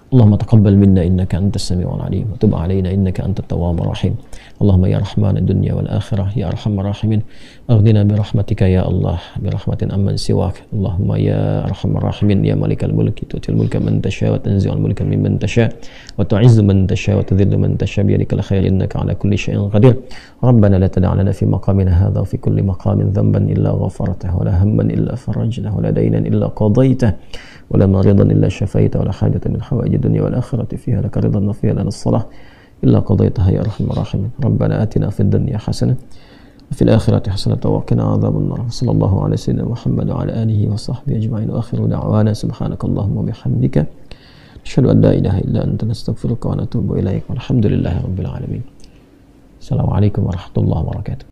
Allahumma taqabbal minna innaka antas sami'ul alim wa tub 'alaina innaka antat tawwabur rahim. Allahumma ya rahmanad dunya wal akhirah ya arhamar rahimin aghnina bi rahmatika ya Allah bi rahmatin amman siwak. Allahumma ya arhamar rahimin ya malikal mulki tu'til mulka man tasha wa tanzi'ul mulka mimman tasha wa tu'izzu man tasha wa tudhillu man tasha bi yadikal khair innaka 'ala kulli syai'in qadir. Rabbana la tad'a lana fi maqamina hadha wa fi kulli maqamin dhanban illa ghafartahu wa la hamman illa farajtahu wa la daynan illa qadaytahu ولا مريضا إلا شفيت ولا حاجة من حوائج الدنيا والآخرة فيها لك رضا وفيها لنا الصلاة إلا قضيتها يا أرحم الراحمين. ربنا آتنا في الدنيا حسنة وفي الآخرة حسنة وقنا عذاب النار. صلى الله على سيدنا محمد وعلى آله وصحبه أجمعين. وآخر دعوانا سبحانك اللهم وبحمدك نشهد أن لا إله إلا أنت نستغفرك ونتوب إليك والحمد لله رب العالمين. السلام عليكم ورحمة الله وبركاته.